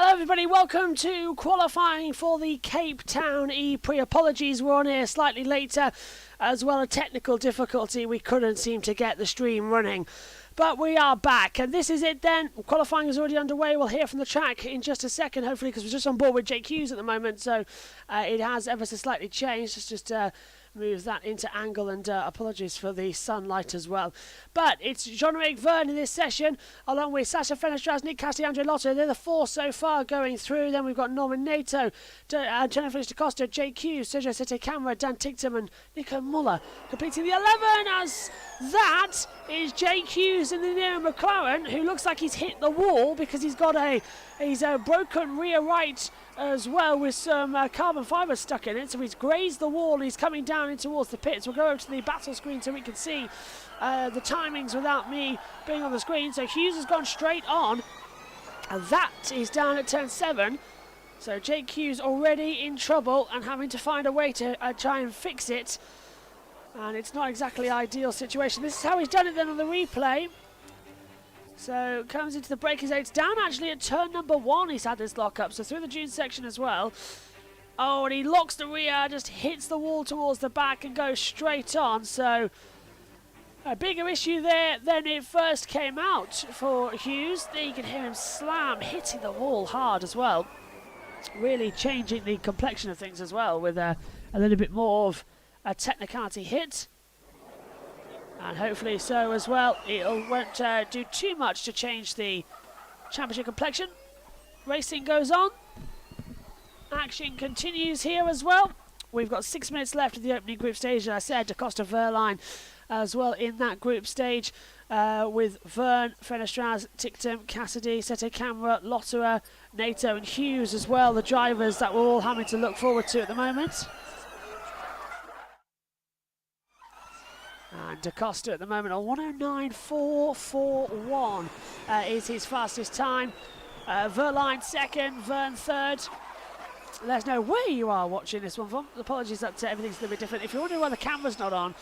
Hello everybody, welcome to qualifying for the Cape Town E-Prix. Apologies, we're on here slightly later. As well, a technical difficulty, we couldn't seem to get the stream running. But we are back, and this is it then. Qualifying is already underway. We'll hear from the track in just a second, hopefully, because we're just on board with Jake Hughes at the moment, so it has ever so slightly changed. Let's just move that into angle, and apologies for the sunlight as well. But it's Jean-Eric Verne in this session, along with Sasha Fenestraz, Nick Cassidy, Andre Lotto. They're the four so far going through. Then we've got Norman Nato, Jennifer DaCosta, Jake Hughes, Sergio Sete Camera, Dan Ticktum, and Nico Muller completing the 11, as that is Jake Hughes in the Nero McLaren, who looks like he's hit the wall because he's got a broken rear right as well, with some carbon fibre stuck in it, so he's grazed the wall and he's coming down in towards the pits. We'll go over to the battle screen so we can see the timings without me being on the screen. So Hughes has gone straight on, and that is down at turn 7. So Jake Hughes already in trouble and having to find a way to try and fix it, and it's not exactly an ideal situation. This is how he's done it then on the replay. So comes into the braking zone. It's down actually at turn number 1 he's had this lock up, so through the dune section as well. Oh, and he locks the rear, just hits the wall towards the back and goes straight on. So a bigger issue there than it first came out for Hughes. There you can hear him slam, hitting the wall hard as well. Really changing the complexion of things as well, with a little bit more of a technicality hit. And hopefully so as well. It won't do too much to change the championship complexion. Racing goes on. Action continues here as well. We've got 6 minutes left of the opening group stage. As I said, DaCosta Verline as well in that group stage, with Verne, Fenestraz, Ticktum, Cassidy, Sete Camera, Lotterer, Nato and Hughes as well, the drivers that we're all having to look forward to at the moment. And DaCosta at the moment on 109.441 is his fastest time. Verline second, Verne third. Let us know where you are watching this one from. Apologies that everything's a little bit different. If you're wondering why the camera's not on,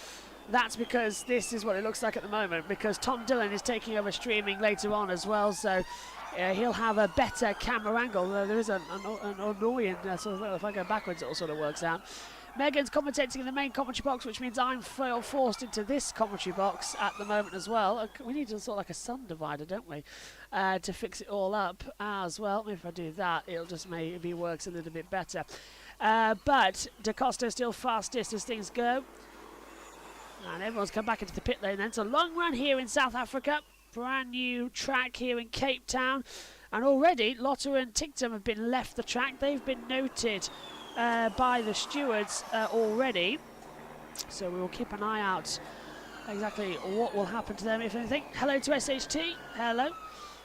that's because this is what it looks like at the moment, because Tom Dillon is taking over streaming later on as well, so he'll have a better camera angle. There is an annoying sort of, if I go backwards it all sort of works out. Megan's commentating in the main commentary box, which means I'm forced into this commentary box at the moment as well. We need to sort of like a sun divider, don't we, to fix it all up as well. If I do that, it'll just maybe works a little bit better. But DaCosta still fastest as things go. And everyone's come back into the pit lane then. It's a long run here in South Africa. Brand new track here in Cape Town. And already Lotterer and Ticktum have been left the track. They've been noted by the stewards already, so we will keep an eye out exactly what will happen to them, if anything. Hello to SHT. Hello.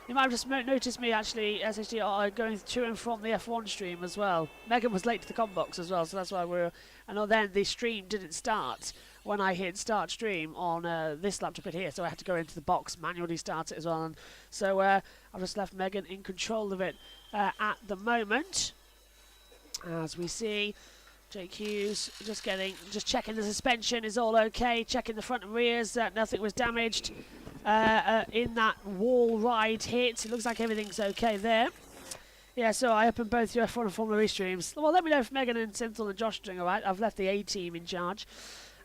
You might have just noticed me actually, SHT, are going to and from the F1 stream as well. Megan was late to the com box as well, so that's why we're. And then the stream didn't start when I hit start stream on this laptop here, so I had to go into the box, manually start it as well. And so I've just left Megan in control of it at the moment. As we see, Jake Hughes just checking the suspension is all okay, checking the front and rears that nothing was damaged in that wall ride hit. It looks like everything's okay there. Yeah, so I opened both your F1 and Formula E streams. Well, let me know if Megan and Synthel and Josh are doing alright. I've left the A team in charge.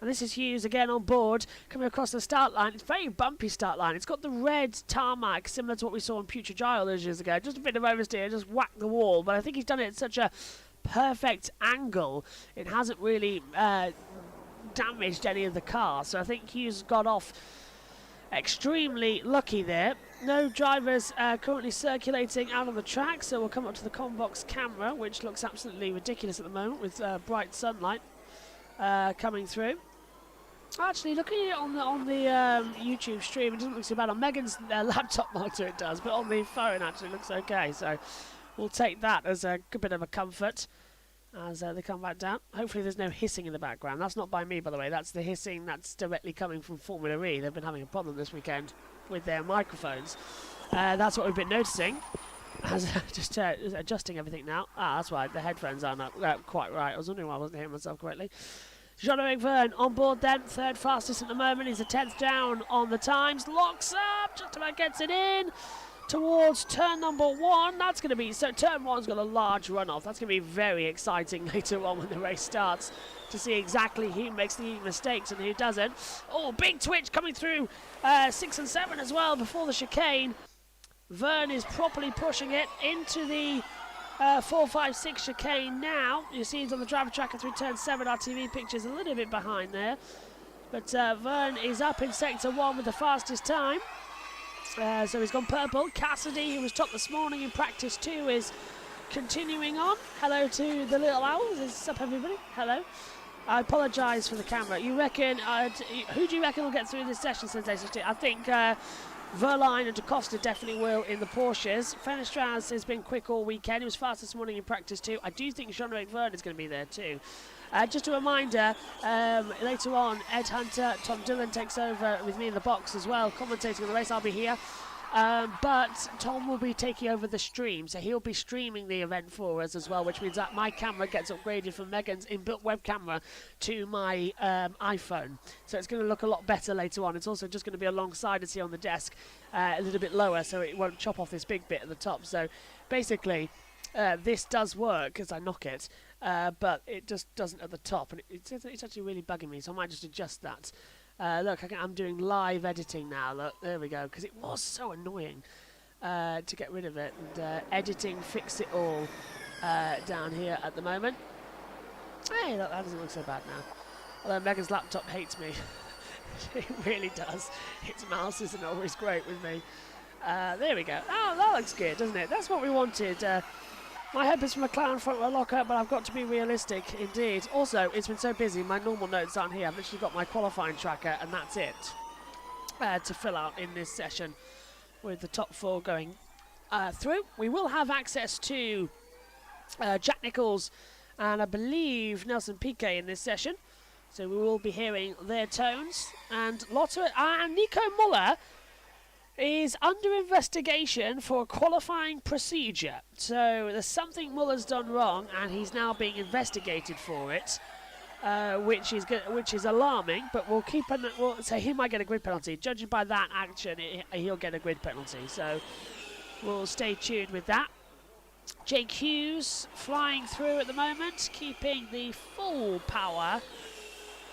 And this is Hughes again on board, coming across the start line. It's a very bumpy start line. It's got the red tarmac, similar to what we saw in Putre Gyal years ago. Just a bit of oversteer, just whack the wall. But I think he's done it at such a perfect angle, it hasn't really damaged any of the car, so I think Hughes got off extremely lucky there. No drivers currently circulating out on the track, so we'll come up to the Combox camera, which looks absolutely ridiculous at the moment with bright sunlight coming through. Actually, looking at it on the YouTube stream, it doesn't look so bad. On Megan's laptop monitor it does, but on the phone actually looks okay, so we'll take that as a good bit of a comfort as they come back down. Hopefully there's no hissing in the background. That's not by me, by the way. That's the hissing that's directly coming from Formula E. They've been having a problem this weekend with their microphones. That's what we've been noticing. As just adjusting everything now. That's right. The headphones are not quite right. I was wondering why I wasn't hearing myself correctly. Jean-Eric Verne on board then. Third fastest at the moment. He's a 10th down on the times. Locks up. Just about gets it in. towards turn number 1. That's going to be, so turn 1's got a large runoff. That's going to be very exciting later on when the race starts to see exactly who makes the mistakes and who doesn't. Oh, big twitch coming through 6 and 7 as well before the chicane. Vern is properly pushing it into the 4, 5, 6 chicane now. You see he's on the driver tracker through turn 7. Our TV picture's a little bit behind there. But Vern is up in sector 1 with the fastest time. So he's gone purple. Cassidy, who was top this morning in practice 2, is continuing on. Hello to the little owls. What's up, everybody? Hello. I apologise for the camera. You reckon, who do you reckon will get through this session, Sensation? I think Verline and DaCosta definitely will in the Porsches. Fenestraz has been quick all weekend. He was fast this morning in practice 2. I do think Jean-Eric Verne is going to be there too. Just a reminder, later on, Ed Hunter, Tom Dillon takes over with me in the box as well, commentating on the race. I'll be here. But Tom will be taking over the stream, so he'll be streaming the event for us as well, which means that my camera gets upgraded from Megan's inbuilt web camera to my iPhone. So it's going to look a lot better later on. It's also just going to be alongside us here on the desk, a little bit lower, so it won't chop off this big bit at the top. So basically, this does work as I knock it, but it just doesn't at the top, and it's actually really bugging me, so I might just adjust that. Look, I'm doing live editing now. Look, there we go, because it was so annoying to get rid of it. And editing fix it all down here at the moment. Hey, look, that doesn't look so bad now. Although Megan's laptop hates me. It really does. Its mouse isn't always great with me. There we go. Oh, that looks good, doesn't it? That's what we wanted. My hope is for McLaren front row locker, but I've got to be realistic indeed. Also, it's been so busy, my normal notes aren't here. I've literally got my qualifying tracker, and that's it to fill out in this session with the top 4 going through. We will have access to Jack Nicholls and I believe Nelson Piquet in this session, so we will be hearing their tones. And Lotte and Nico Muller is under investigation for a qualifying procedure. So there's something Muller's done wrong, and he's now being investigated for it, which is alarming. But we'll keep we'll say he might get a grid penalty. Judging by that action, he'll get a grid penalty. So we'll stay tuned with that. Jake Hughes flying through at the moment, keeping the full power,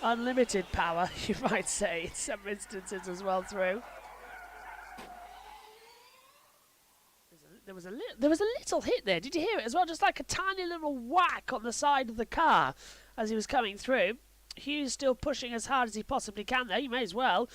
unlimited power, you might say, in some instances as well through. There was a little hit there. Did you hear it as well? Just like a tiny little whack on the side of the car as he was coming through. Hughes still pushing as hard as he possibly can there. You may as well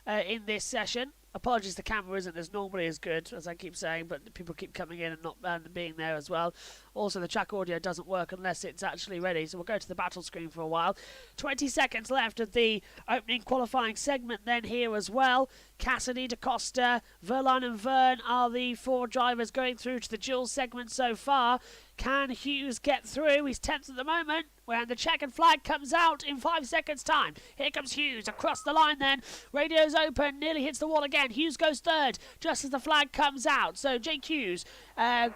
in this session. Apologies, the camera isn't as normally as good, as I keep saying, but people keep coming in and not being there as well. Also, the track audio doesn't work unless it's actually ready, so we'll go to the battle screen for a while. 20 seconds left of the opening qualifying segment then here as well. Cassidy, DaCosta, Verline and Verne are the 4 drivers going through to the dual segment so far. Can Hughes get through? He's 10th at the moment. When the checkered flag comes out in 5 seconds' time. Here comes Hughes across the line then. Radio's open, nearly hits the wall again. Hughes goes 3rd just as the flag comes out. So Jake Hughes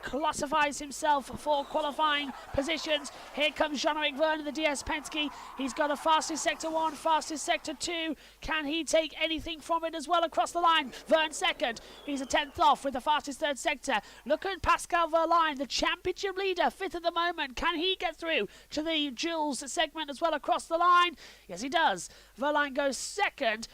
classifies himself for qualifying positions. Here comes Jean-Eric Verne in the DS Penske. He's got a fastest sector 1, fastest sector 2. Can he take anything from it as well across the line? Verne 2nd. He's a 10th off with the fastest 3rd sector. Look at Pascal Verline, the championship leader, 5th at the moment. Can he get through to the duels segment as well across the line? Yes, he does. Verline goes 2nd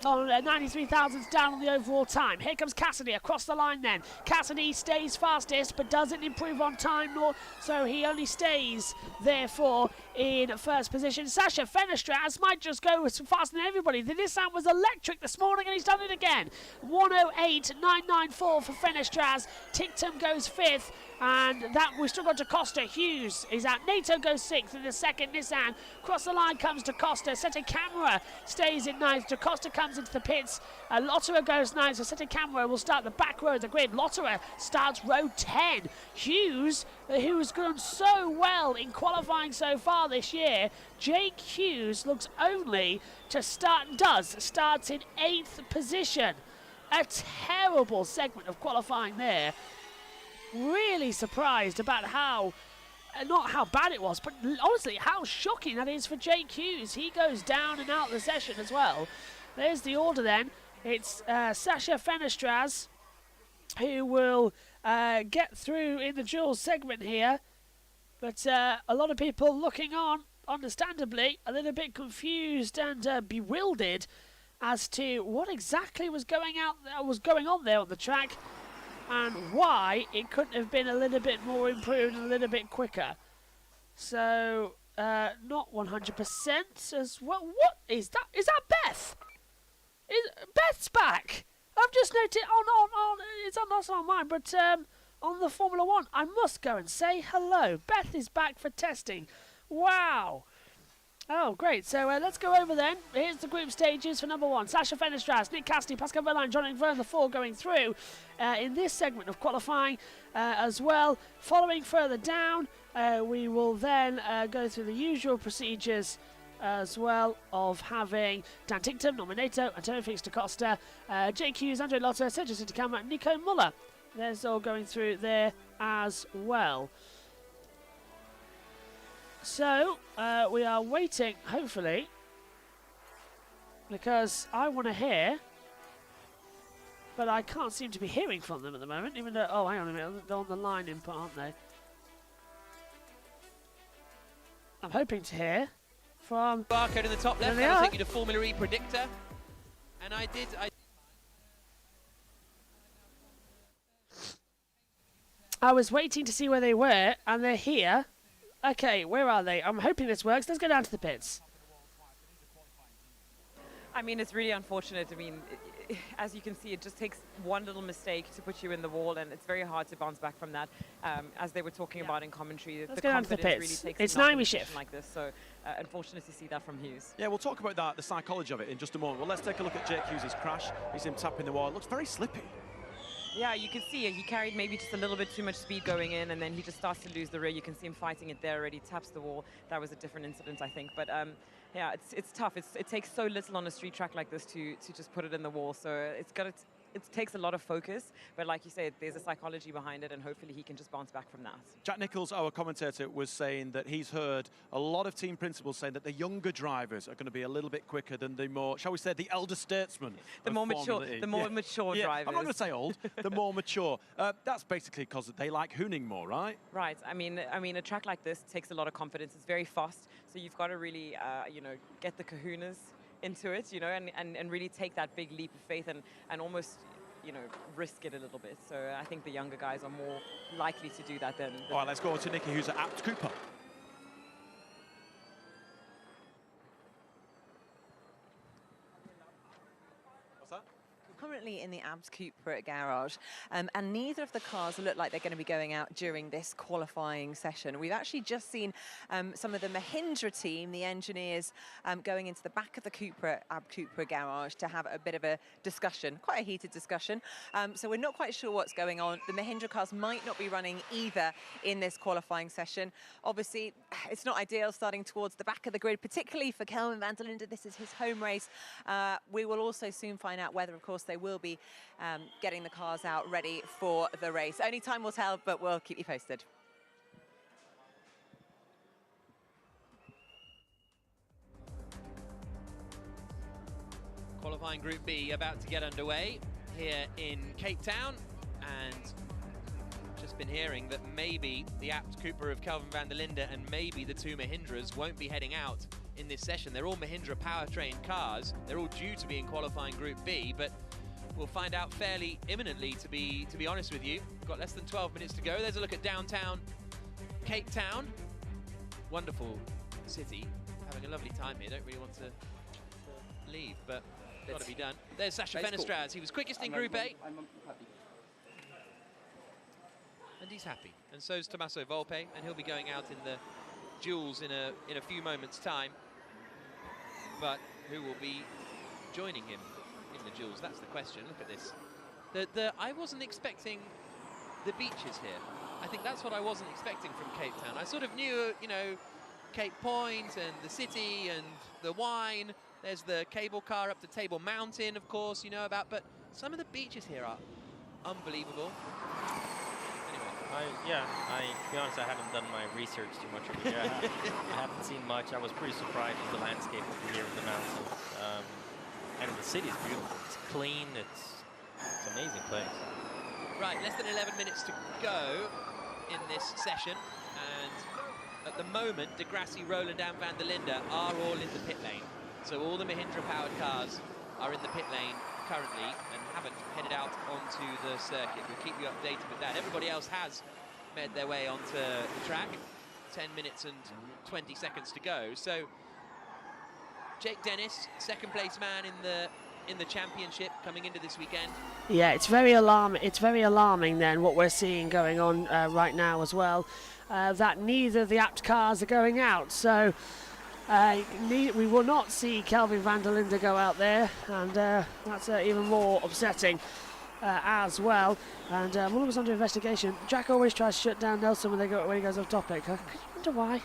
on 93 thousandths down on the overall time. Here comes Cassidy across the line then. Cassidy stays fastest but doesn't improve on time, nor so he only stays therefore in 1st position. Sasha Fenestraz might just go faster than everybody. The Nissan was electric this morning and he's done it again. 108.994 for Fenestraz. Tictum goes 5th. And that we've still got DaCosta. Hughes is out. Nato goes 6th in the 2nd Nissan. Across the line comes DaCosta. Sete Camera stays in 9th. DaCosta comes into the pits. Lotterer goes 9th. So Sete Camera will start the back row of the grid. Lotterer starts row 10. Hughes, who's gone so well in qualifying so far this year, Jake Hughes looks only to starts in 8th position. A terrible segment of qualifying there. Really surprised about how, not how bad it was, but honestly how shocking that is for Jake Hughes. He goes down and out the session as well. There's the order then. It's Sasha Fenestraz, who will get through in the duels segment here. But a lot of people looking on, understandably, a little bit confused and bewildered as to what exactly was going on there on the track, and why it couldn't have been a little bit more improved and a little bit quicker. So not 100% as well. What is that? Is that Beth? Beth's back. I've just noted it's not on mine, but on the Formula One, I must go and say hello. Beth is back for testing. Wow. Oh, great. So let's go over then. Here's the group stages for number 1. Sasha Fenestras, Nick Cassidy, Pascal Wehrlein, John Verne, the 4 going through in this segment of qualifying as well. Following further down, we will then go through the usual procedures as well of having Dan Tincton, Nominato, Antonio Felix da Costa, Jake Hughes, Andre Lotto, Sergio Sitacama, and Nico Muller. There's all going through there as well. So, we are waiting, hopefully, because I want to hear, but I can't seem to be hearing from them at the moment, even though, oh, hang on a minute, they're on the line input, aren't they? I'm hoping to hear from... Barcode in the top left, that'll take you to Formula E Predictor, and I was waiting to see where they were, and they're here. Okay, where are they? I'm hoping this works. Let's go down to the pits. I mean, it's really unfortunate. I mean, as you can see, it just takes one little mistake to put you in the wall, and it's very hard to bounce back from that. As they were talking about in commentary, let's the go down to the pits. Really takes it's Naomi Schiff like this, so unfortunate to see that from Hughes. Yeah, we'll talk about that, the psychology of it in just a moment. Well, let's take a look at Jake Hughes' crash. He's him tapping the wall. It looks very slippy. Yeah, you can see it. He carried maybe just a little bit too much speed going in, and then he just starts to lose the rear. You can see him fighting it there already, taps the wall. That was a different incident, I think. But yeah, it's tough. It takes so little on a street track like this to just put it in the wall. So it takes a lot of focus. But like you said, there's a psychology behind it, and hopefully he can just bounce back from that. Jack Nichols, our commentator, was saying that he's heard a lot of team principals saying that the younger drivers are going to be a little bit quicker than the more, shall we say, the elder statesmen. The more mature drivers. I'm not going to say old, the more mature. That's basically because they like hooning more, right? Right. I mean, a track like this takes a lot of confidence. It's very fast, so you've got to really, get the kahunas into it, and really take that big leap of faith and almost, risk it a little bit. So I think the younger guys are more likely to do that than... All right, let's go on to Nikki, who's at Abt Cooper. What's that? Currently in the Abt Cooper garage, and neither of the cars look like they're going to be going out during this qualifying session. We've actually just seen some of the Mahindra team, the engineers, going into the back of the Abt Cooper garage to have a bit of a discussion, quite a heated discussion. So we're not quite sure what's going on. The Mahindra cars might not be running either in this qualifying session. Obviously, it's not ideal starting towards the back of the grid, particularly for Kelvin van der Linde. This is his home race. We will also soon find out whether, of course, they will be getting the cars out ready for the race. Only time will tell, but we'll keep you posted. Qualifying Group B about to get underway here in Cape Town, and just been hearing that maybe the Abt Cooper of Kelvin van der Linde and maybe the two Mahindras won't be heading out in this session. They're all Mahindra powertrain cars. They're all due to be in qualifying Group B, but we'll find out fairly imminently, to be honest with you. We've got less than 12 minutes to go. There's a look at downtown Cape Town. Wonderful city. Having a lovely time here. Don't really want to leave, but it's got to be done. There's Sasha Fenestras. He was quickest in Group A. I'm happy. And he's happy. And so's Tommaso Volpe, and he'll be going out in the duels in a few moments' time. But who will be joining him in the duels? That's the question. Look at this. I wasn't expecting the beaches here. I think that's what I wasn't expecting from Cape Town. I sort of knew, Cape Point and the city and the wine. There's the cable car up to Table Mountain, of course, you know about. But some of the beaches here are unbelievable. To be honest, I haven't done my research too much over here. I haven't seen much. I was pretty surprised with the landscape over here in the mountains. And the city is beautiful. It's clean. It's an amazing place. Right, less than 11 minutes to go in this session, and at the moment, Degrassi, Roland and van der Linde are all in the pit lane. So all the Mahindra-powered cars are in the pit lane currently and haven't headed out onto the circuit. We'll keep you updated with that. Everybody else has made their way onto the track. 10 minutes and 20 seconds to go. So Jake Dennis, second place man in the championship coming into this weekend. Yeah, it's very alarming. It's very alarming then what we're seeing going on right now as well. That neither of the apt cars are going out. So we will not see Kelvin van der Linde go out there, and that's even more upsetting as well. And one was under investigation. Jack always tries to shut down Nelson when he goes off topic. I wonder why.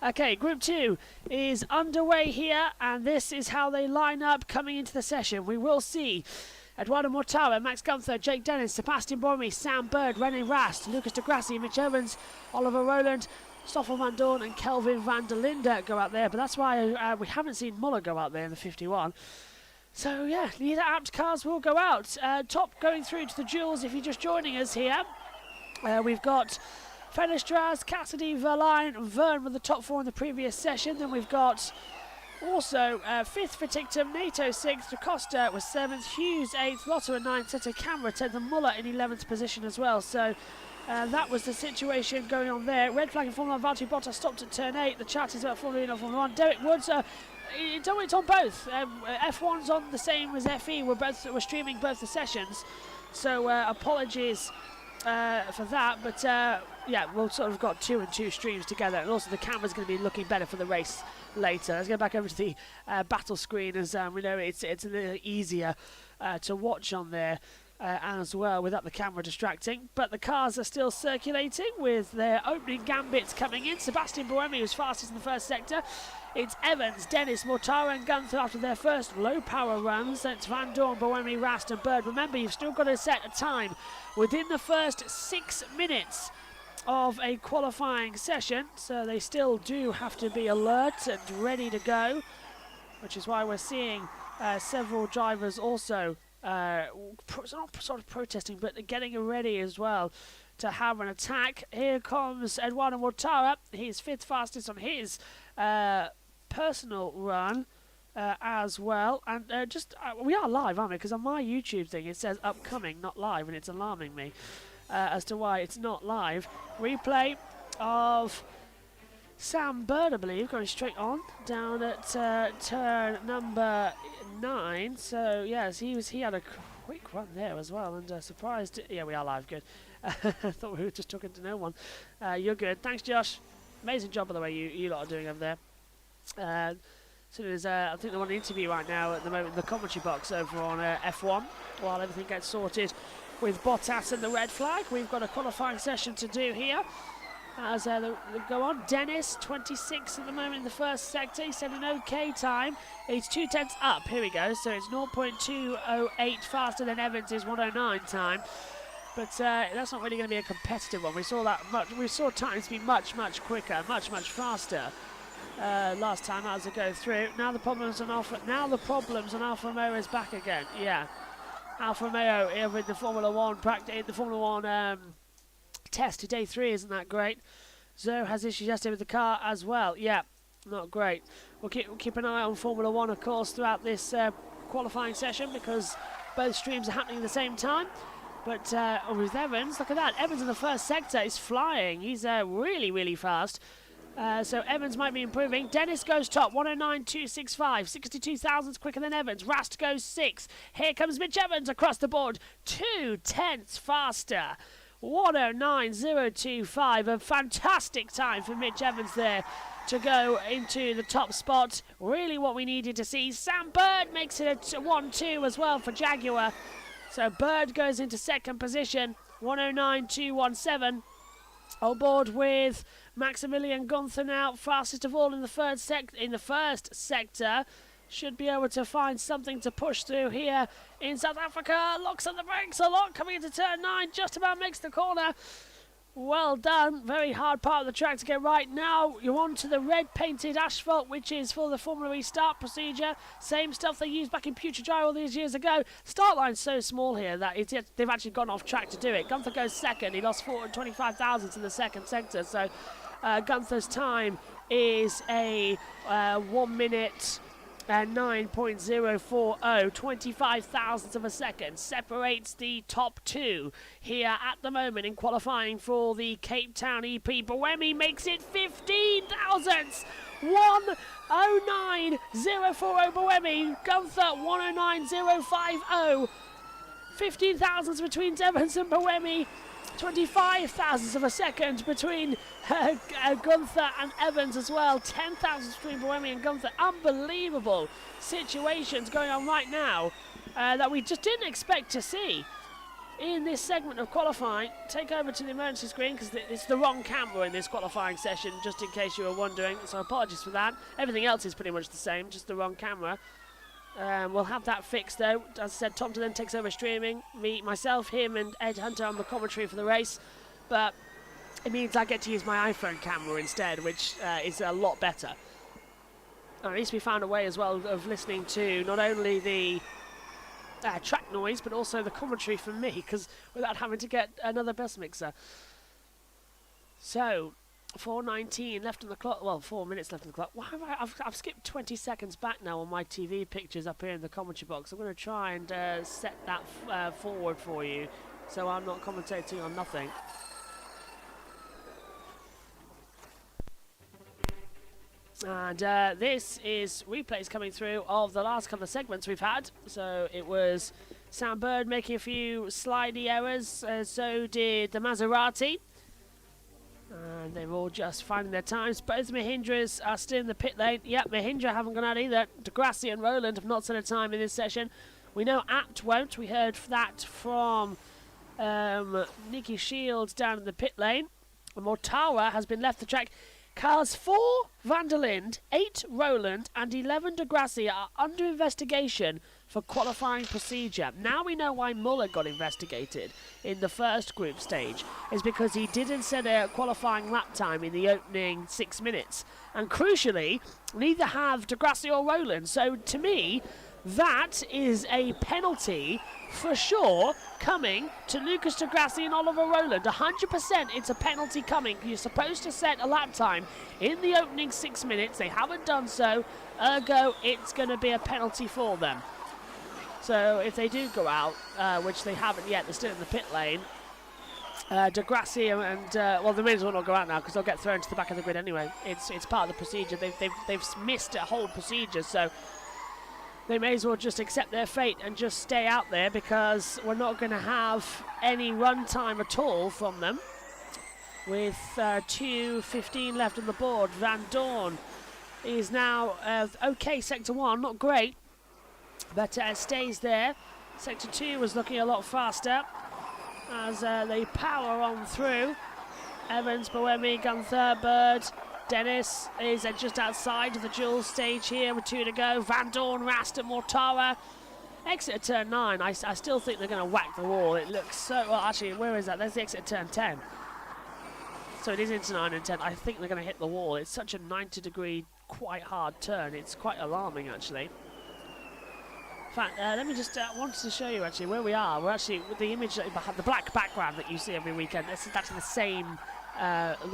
Okay, Group 2 is underway here, and this is how they line up coming into the session. We will see Eduardo Mortara, Max Gunther, Jake Dennis, Sebastian Bormy, Sam Bird, René Rast, Lucas Degrassi, Mitch Evans, Oliver Rowland, Stoffel van Dorn and Kelvin van der Linde go out there, but that's why we haven't seen Muller go out there in the 51. So yeah, neither apt cars will go out. Top going through to the duels if you're just joining us here. We've got Fenestras, Cassidy, Verline and Verne with the top 4 in the previous session. Then we've got also 5th for Tictum, NATO 6th, DaCosta was 7th, Hughes 8th, Lotter 9th, Seto Camera 10th and Muller in 11th position as well. So that was the situation going on there. Red flag in Formula 1, Valtteri Bottas stopped at turn 8. The chat is about Formula 1 on Formula 1. Derek Woods, it's on both. F1's on the same as FE. We're streaming both the sessions. So apologies for that, but yeah, we'll sort of got 2 and 2 streams together, and also the camera's going to be looking better for the race later. Let's go back over to the battle screen, as we know it's a little easier to watch on there as well without the camera distracting. But the cars are still circulating with their opening gambits coming in. Sebastian Buemi was fastest in the first sector. It's Evans, Dennis, Mortara and Gunther after their first low-power runs. That's Van Dorn, Buemi, Rast and Bird. Remember, you've still got to set a time within the first 6 minutes of a qualifying session, so they still do have to be alert and ready to go, which is why we're seeing several drivers also not sort of protesting, but getting ready as well to have an attack. Here comes Eduardo Mortara. He's 5th fastest on his personal run as well, and we are live, aren't we? Because on my YouTube thing it says upcoming, not live, and it's alarming me as to why it's not live. Replay of Sam Bird, I believe, going straight on down at turn number 9. So yes, he had a quick run there as well, and surprised. Yeah, we are live. Good. I thought we were just talking to no one. You're good. Thanks, Josh. Amazing job, by the way, you lot are doing over there. So there's, I think they're on the interview right now at the moment in the commentary box over on F1 while everything gets sorted with Bottas and the red flag. We've got a qualifying session to do here as they go on. Dennis, 26 at the moment in the first sector. He said an okay time. He's 2/10 up. Here we go. So it's 0.208 faster than Evans' 109 time. But that's not really going to be a competitive one. We saw that much. We saw times be much quicker, much faster last time as they go through. Now the problems on Alfa. Now the problems on Alfa Romeo is back again. Yeah, Alfa Romeo over in the Formula 1 practice, in the Formula 1 test. Day 3 isn't that great. Zoe has issues yesterday with the car as well. Yeah, not great. We'll keep an eye on Formula 1, of course, throughout this qualifying session because both streams are happening at the same time. But with Evans, look at that. Evans in the first sector is flying. He's really fast. So Evans might be improving. Dennis goes top, 109.265, 62 thousandths quicker than Evans. Rast goes 6th. Here comes Mitch Evans across the board, 2/10 faster, 109.025. A fantastic time for Mitch Evans there to go into the top spot. Really what we needed to see. Sam Bird makes it a 1-2 as well for Jaguar. So Bird goes into second position, 109.217. On board with Maximilian Gunther now, fastest of all in the first sector. Should be able to find something to push through here in South Africa. Locks on the brakes a lot, coming into turn 9, just about makes the corner. Well done. Very hard part of the track to get right. Now you're on to the red painted asphalt, which is for the Formula E start procedure. Same stuff they used back in Putre Dry all these years ago. Start line's so small here that they've actually gone off track to do it. Gunther goes second. He lost 425 thousandths in the second sector. So Gunther's time is a 1 minute 9.040, 25 thousandths of a second, separates the top two here at the moment in qualifying for the Cape Town EP. Buemi makes it 15 thousandths, 109.040 Buemi, Gunther 109.050, 15 thousandths between Evans and Buemi. 25 thousandths of a second between Gunther and Evans as well. 10 thousandths between Buemi and Gunther. Unbelievable situations going on right now that we just didn't expect to see in this segment of qualifying. Take over to the emergency screen because it's the wrong camera in this qualifying session, just in case you were wondering. So apologies for that. Everything else is pretty much the same, just the wrong camera. We'll have that fixed though. As I said, Tom then takes over streaming. Myself, him and Ed Hunter on the commentary for the race. But it means I get to use my iPhone camera instead, which is a lot better. At least we found a way as well of listening to not only the track noise, but also the commentary from me, because without having to get another bus mixer. So 4:19 left on the clock. Well, 4 minutes left on the clock. Why have I've skipped 20 seconds back now on my TV pictures up here in the commentary box. I'm going to try and set that forward for you, so I'm not commentating on nothing. And this is replays coming through of the last couple of segments we've had. So it was Sam Bird making a few slidey errors. So did the Maserati. And they're all just finding their times. Both Mahindras are still in the pit lane. Yep, Mahindra haven't gone out either. Degrassi and Rowland have not set a time in this session. We know Apt won't. We heard that from Nicky Shields down in the pit lane. Mortara has been left the track. Cars 4 Van der Linde, 8 Rowland and 11 Degrassi are under investigation for qualifying procedure. Now we know why Muller got investigated in the first group stage. Is because he didn't set a qualifying lap time in the opening 6 minutes. And crucially, neither have Degrassi or Rowland. So to me, that is a penalty for sure coming to Lucas Degrassi and Oliver Rowland. 100% it's a penalty coming. You're supposed to set a lap time in the opening 6 minutes. They haven't done so, ergo it's going to be a penalty for them. So if they do go out, which they haven't yet, they're still in the pit lane, Degrassi and well, they may as well not go out now because they'll get thrown to the back of the grid anyway. It's part of the procedure. They've missed a whole procedure, so they may as well just accept their fate and just stay out there, because we're not going to have any run time at all from them. With 2:15 left on the board, Van Dorn is now okay. Sector 1, not great, but stays there. Sector 2 was looking a lot faster as they power on through. Evans, Buemi, Gunther, Bird, Dennis is just outside of the duel stage here with 2 to go. Van Dorn, Rast and Mortara. Exit at turn 9. I still think they're going to whack the wall. It looks so... Well, actually, where is that? There's the exit at turn 10. So it is into 9 and 10. I think they're going to hit the wall. It's such a 90-degree, quite hard turn. It's quite alarming, actually. In fact, let me just... wanted to show you, actually, where we are. We're actually... With the image, the black background that you see every weekend, that's actually the same...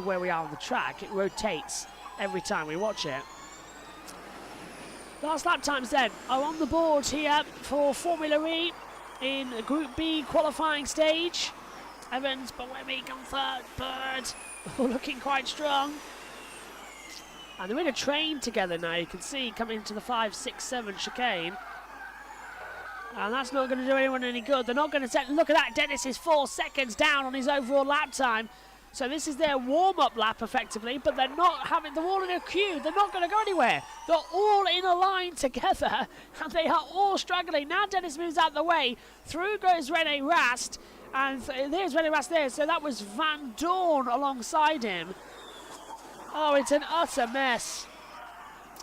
where we are on the track. It rotates every time we watch it. Last lap times then are on the board here for Formula E in Group B qualifying stage. Evans, Buemi, Gunther, Bird, all looking quite strong. And they're in a train together now, you can see, coming into the 5, 6, 7 chicane. And that's not going to do anyone any good. They're not going to set... Look at that, Dennis is 4 seconds down on his overall lap time. So this is their warm-up lap, effectively, but they're not having... They're all in a queue. They're not going to go anywhere. They're all in a line together, and they are all struggling. Now Dennis moves out of the way. Through goes René Rast, and there's René Rast there. So that was Van Dorn alongside him. Oh, it's an utter mess.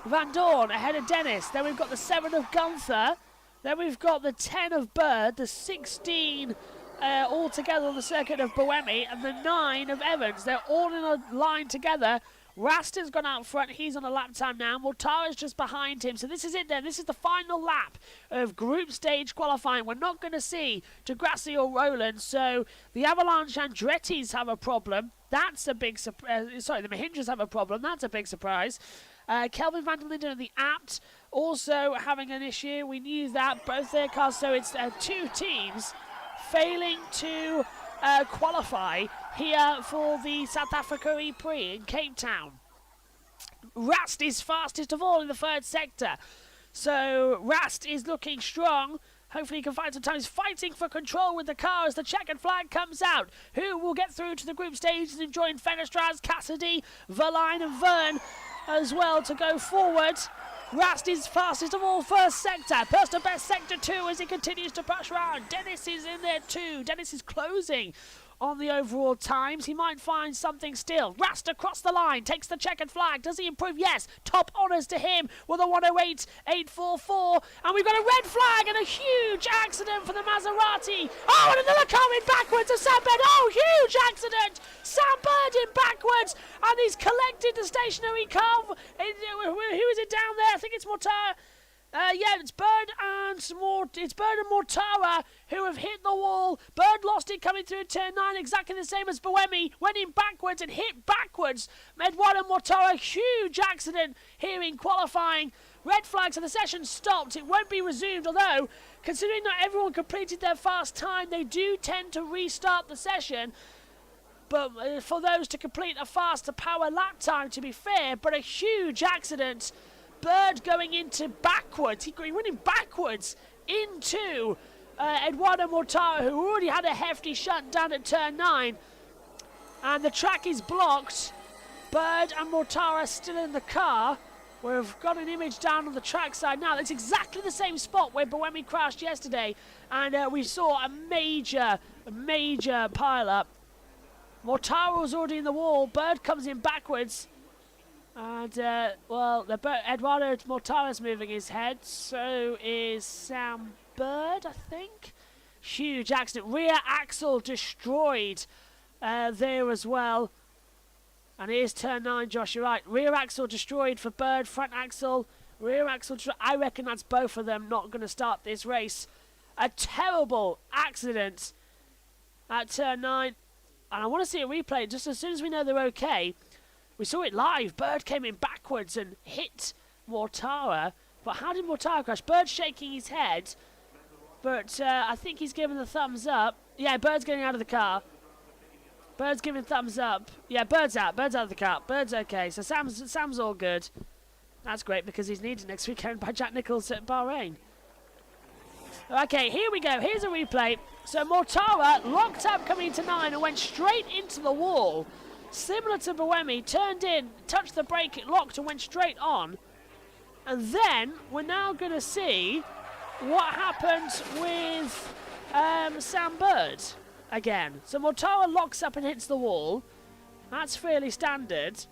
Van Dorn ahead of Dennis. Then we've got the 7 of Gunther. Then we've got the 10 of Bird, the 16 all together on the circuit of Boemi, and the 9 of Evans. They're all in a line together. Rasta's gone out front. He's on a lap time now. Mortara's just behind him. So this is it then. This is the final lap of group stage qualifying. We're not going to see Degrassi or Roland. So the Avalanche Andretti's have a problem. That's a big surprise. Sorry, the Mahindras have a problem. That's a big surprise. Kelvin van der Linden and the Abt also having an issue. We knew that. Both their cars. So it's 2 teams failing to qualify here for the South Africa E-Prix in Cape Town. Rast is fastest of all in the 3rd sector. So Rast is looking strong. Hopefully he can find some time. He's fighting for control with the car as the checkered flag comes out. Who will get through to the group stages and join Fenestraz, Cassidy, Verline and Vern as well to go forward. Rast is fastest of all 1st sector. Personal best sector 2 as he continues to push around. Dennis is in there too. Dennis is closing on the overall times. He might find something still. Rast across the line, takes the checkered flag. Does he improve? Yes. Top honours to him with a 108.844. And we've got a red flag and a huge accident for the Maserati. Oh, and another car in backwards to Sam Bird. Oh, huge accident. Sam Bird in backwards. And he's collected the stationary car. Who is it down there? I think it's Mortara. Yeah, it's Bird and Mortara who have hit the wall. Bird lost it coming through turn 9, exactly the same as Boemi. Went in backwards and hit backwards. Edouard and Mortara, huge accident here in qualifying. Red flag, so the session stopped. It won't be resumed, although, considering not everyone completed their fast time, they do tend to restart the session. But for those to complete a faster power lap time, to be fair, but a huge accident. Bird going into backwards. He went in backwards into Eduardo Mortara, who already had a hefty shutdown at turn 9. And the track is blocked. Bird and Mortara still in the car. We've got an image down on the track side now. It's exactly the same spot where Boemi crashed yesterday. And we saw a major pile-up. Mortara was already in the wall. Bird comes in backwards. And, Eduardo Mortara's moving his head. So is Sam Bird, I think. Huge accident. Rear axle destroyed there as well. And here's turn 9, Josh, you're right. Rear axle destroyed for Bird. Front axle, rear axle destroyed. I reckon that's both of them not going to start this race. A terrible accident at turn 9. And I want to see a replay just as soon as we know they're okay. We saw it live. Bird came in backwards and hit Mortara. But how did Mortara crash? Bird's shaking his head. But I think he's giving the thumbs up. Yeah, Bird's getting out of the car. Bird's giving thumbs up. Yeah, Bird's out. Bird's out of the car. Bird's okay. So Sam's all good. That's great because he's needed next weekend by Jack Nicholls at Bahrain. Okay, here we go. Here's a replay. So Mortara locked up coming into 9 and went straight into the wall. Similar to Boemi, turned in, touched the brake, it locked and went straight on. And then we're now going to see what happened with Sam Bird again. So Mortara locks up and hits the wall. That's fairly standard.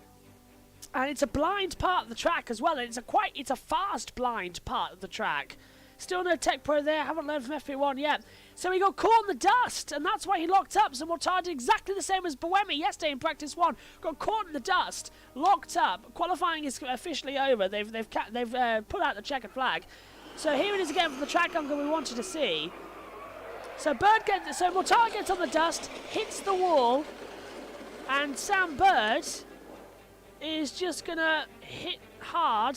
And it's a blind part of the track as well. And it's a fast blind part of the track. Still no Tech Pro there, haven't learned from FP1 yet. So he got caught in the dust, and that's why he locked up. So Mortara did exactly the same as Boemi yesterday in practice 1. Got caught in the dust, locked up. Qualifying is officially over. They've put out the checkered flag. So here it is again for the track angle we wanted to see. So Mortara gets on the dust, hits the wall, and Sam Bird is just gonna hit hard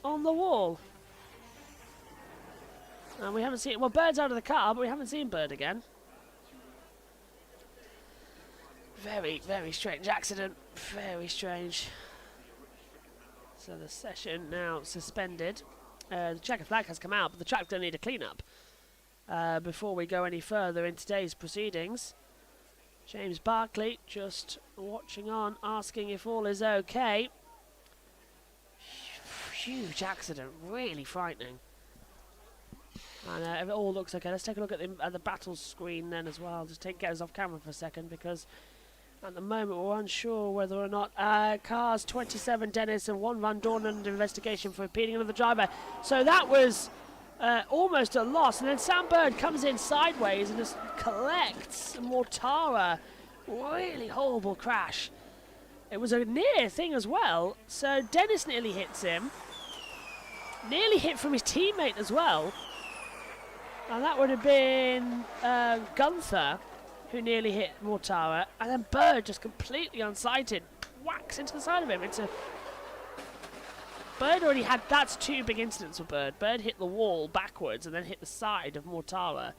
on the wall. And we haven't seen... Well, Bird's out of the car, but we haven't seen Bird again. Very, very strange accident. Very strange. So the session now suspended. The checkered flag has come out, but the track don't need a clean-up. Before we go any further in today's proceedings. James Barkley just watching on, asking if all is okay. Huge accident. Really frightening. And it all looks okay. Let's take a look at the battle screen then as well. Just get us off camera for a second because at the moment we're unsure whether or not cars 27 Dennis and 1 Van Dorn under investigation for impeding another driver. So that was almost a loss. And then Sam Bird comes in sideways and just collects Mortara. Really horrible crash. It was a near thing as well. So Dennis nearly hits him. Nearly hit from his teammate as well. And that would have been Gunther, who nearly hit Mortara. And then Bird, just completely unsighted, whacks into the side of him. Bird already had, that's two big incidents for Bird. Bird hit the wall backwards and then hit the side of Mortara.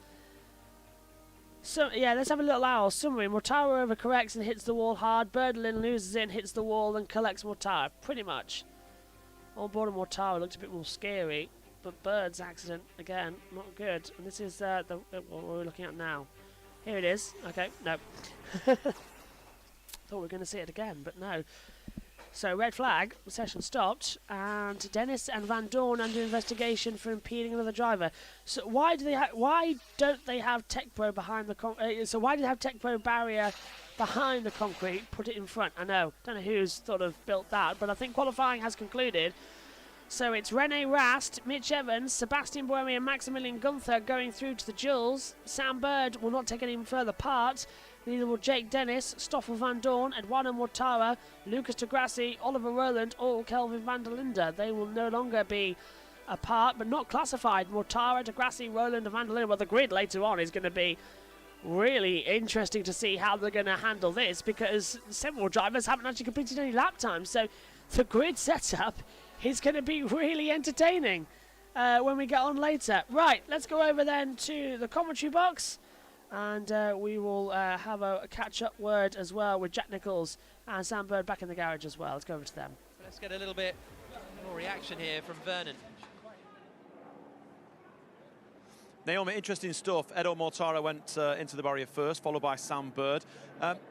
So, yeah, let's have a little hour summary. Mortara overcorrects and hits the wall hard. Bird loses it and hits the wall and collects Mortara, pretty much. On board of Mortara looked a bit more scary, but Bird's accident, again, not good. And this is what we're looking at now. Here it is. Okay, no. Thought we were going to see it again, but no. So red flag, the session stopped, and Dennis and Van Dorn under investigation for impeding another driver. So why don't they have Tech Pro behind the so why do they have Tech Pro barrier behind the concrete? Put it in front. I know, don't know who's sort of built that, but I think qualifying has concluded. So it's Rene Rast, Mitch Evans, Sebastian Buemi and Maximilian Gunther going through to the duels. Sam Bird will not take any further part. Neither will Jake Dennis, Stoffel Van Dorn, Eduardo Mortara, Lucas Degrassi, Oliver Rowland or Kelvin van der Linde. They will no longer be a part, but not classified. Mortara, Degrassi, Rowland and van der Linde. Well, the grid later on is going to be really interesting to see how they're going to handle this, because several drivers haven't actually completed any lap times. So the grid setup is going to be really entertaining when we get on later. Right, let's go over then to the commentary box. And we will have a catch-up word as well with Jack Nichols and Sam Bird back in the garage as well. Let's go over to them. Let's get a little bit more reaction here from Vernon. Naomi, interesting stuff. Edo Mortara went into the barrier first, followed by Sam Bird.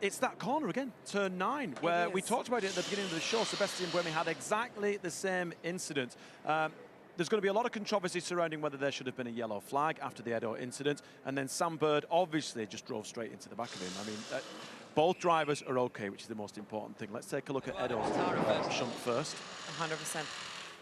It's that corner again, turn 9, where we talked about it at the beginning of the show. Sebastian Buemi had exactly the same incident. There's going to be a lot of controversy surrounding whether there should have been a yellow flag after the Edo incident. And then Sam Bird obviously just drove straight into the back of him. I mean, both drivers are okay, which is the most important thing. Let's take a look at Edo's shunt first. 100%.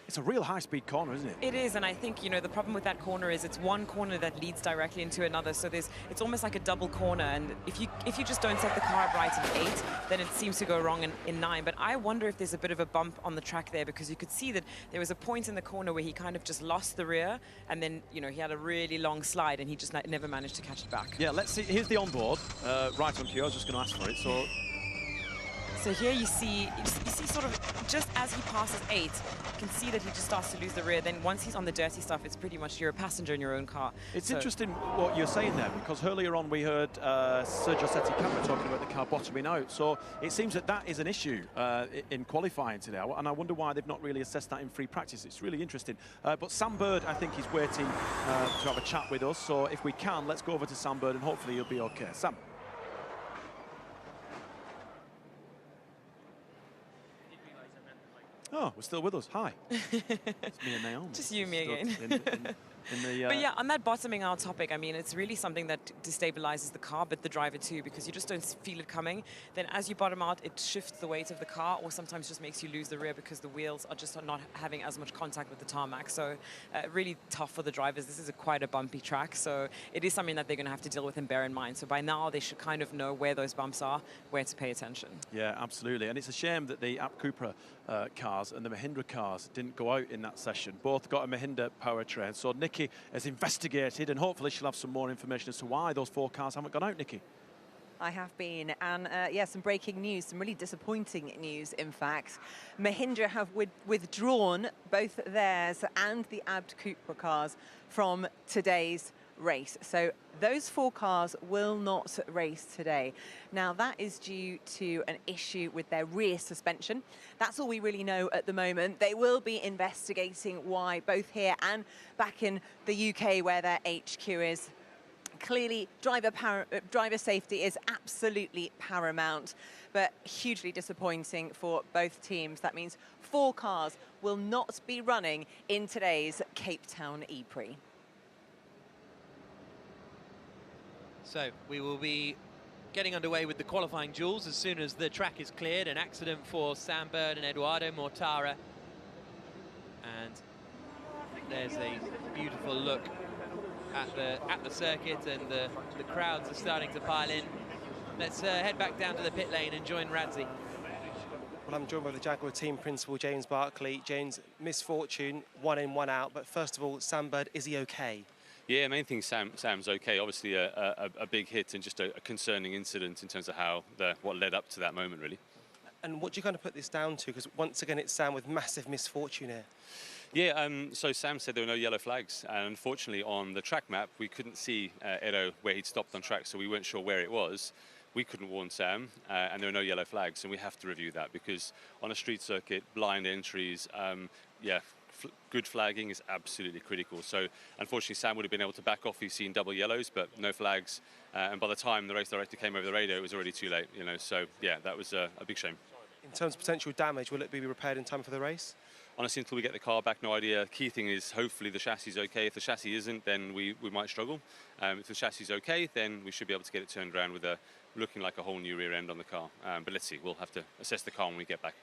It's a real high-speed corner, isn't it? It is, and I think, you know, the problem with that corner is it's one corner that leads directly into another, so it's almost like a double corner, and if you just don't set the car up right in 8, then it seems to go wrong in 9. But I wonder if there's a bit of a bump on the track there, because you could see that there was a point in the corner where he kind of just lost the rear, and then, you know, he had a really long slide, and he just never managed to catch it back. Yeah, let's see. Here's the onboard, right on cue. I was just going to ask for it, so... So here you see sort of just as he passes 8, you can see that he just starts to lose the rear. Then once he's on the dirty stuff, it's pretty much you're a passenger in your own car. It's interesting what you're saying there, because earlier on we heard Sergio Setticamera talking about the car bottoming out. So it seems that is an issue in qualifying today, and I wonder why they've not really assessed that in free practice. It's really interesting. But Sam Bird, I think, is waiting to have a chat with us. So if we can, let's go over to Sam Bird, and hopefully he'll be okay. Sam. Oh, we're still with us. Hi. It's me and Naomi. Just you, me again. But yeah, on that bottoming out topic, I mean, it's really something that destabilizes the car, but the driver too, because you just don't feel it coming. Then as you bottom out, it shifts the weight of the car, or sometimes just makes you lose the rear because the wheels are just not having as much contact with the tarmac. So really tough for the drivers. This is quite a bumpy track, so it is something that they're going to have to deal with and bear in mind. So by now, they should kind of know where those bumps are, where to pay attention. Yeah, absolutely. And it's a shame that the App Cupra cars and the Mahindra cars didn't go out in that session. Both got a Mahindra powertrain. So Nikki has investigated, and hopefully she'll have some more information as to why those 4 cars haven't gone out, Nikki. I have been, and yeah, some breaking news, some really disappointing news, in fact. Mahindra have withdrawn both theirs and the ABB Cupra cars from today's race. So those 4 cars will not race today. Now, that is due to an issue with their rear suspension. That's all we really know at the moment. They will be investigating why, both here and back in the UK where their HQ is. Clearly, driver safety is absolutely paramount, but hugely disappointing for both teams. That means 4 cars will not be running in today's Cape Town E-Prix. So we will be getting underway with the qualifying duels as soon as the track is cleared. An accident for Sam Bird and Eduardo Mortara. And there's a beautiful look at the circuit, and the crowds are starting to pile in. Let's head back down to the pit lane and join Radzi. Well, I'm joined by the Jaguar team principal, James Barkley. James, misfortune, 1 in, 1 out. But first of all, Sam Bird, is he okay? Yeah, main thing, Sam's okay. Obviously, a big hit and just a concerning incident in terms of what led up to that moment, really. And what do you kind of put this down to? Because once again, it's Sam with massive misfortune here. Yeah, so Sam said there were no yellow flags, and unfortunately on the track map we couldn't see Edo where he'd stopped on track, so we weren't sure where it was. We couldn't warn Sam, and there were no yellow flags, and we have to review that because on a street circuit, blind entries, good flagging is absolutely critical. So unfortunately Sam would have been able to back off. He's seen double yellows, but no flags, and by the time the race director came over the radio, it was already too late. So yeah, that was a big shame. In terms of potential damage, will it be repaired in time for the race? Honestly, until we get the car back, no idea. Key thing is hopefully the chassis is okay. If the chassis isn't, then we might struggle. If the chassis is okay, then we should be able to get it turned around with looking like a whole new rear end on the car. But let's see, we'll have to assess the car when we get back.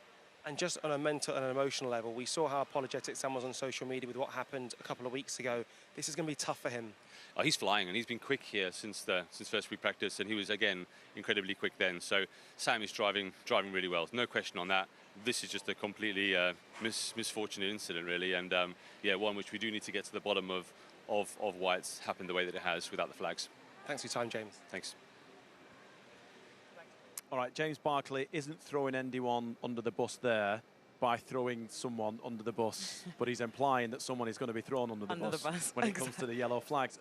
And just on a mental and an emotional level, we saw how apologetic Sam was on social media with what happened a couple of weeks ago. This is going to be tough for him. Oh, he's flying, and he's been quick here since first free practice, and he was again incredibly quick then. So Sam is driving really well, no question on that. This is just a completely misfortunate incident, really, and one which we do need to get to the bottom of why it's happened the way that it has without the flags. Thanks for your time, James. Thanks. All right, James Barkley isn't throwing anyone under the bus there by throwing someone under the bus, but he's implying that someone is going to be thrown under the bus when it comes to the yellow flags.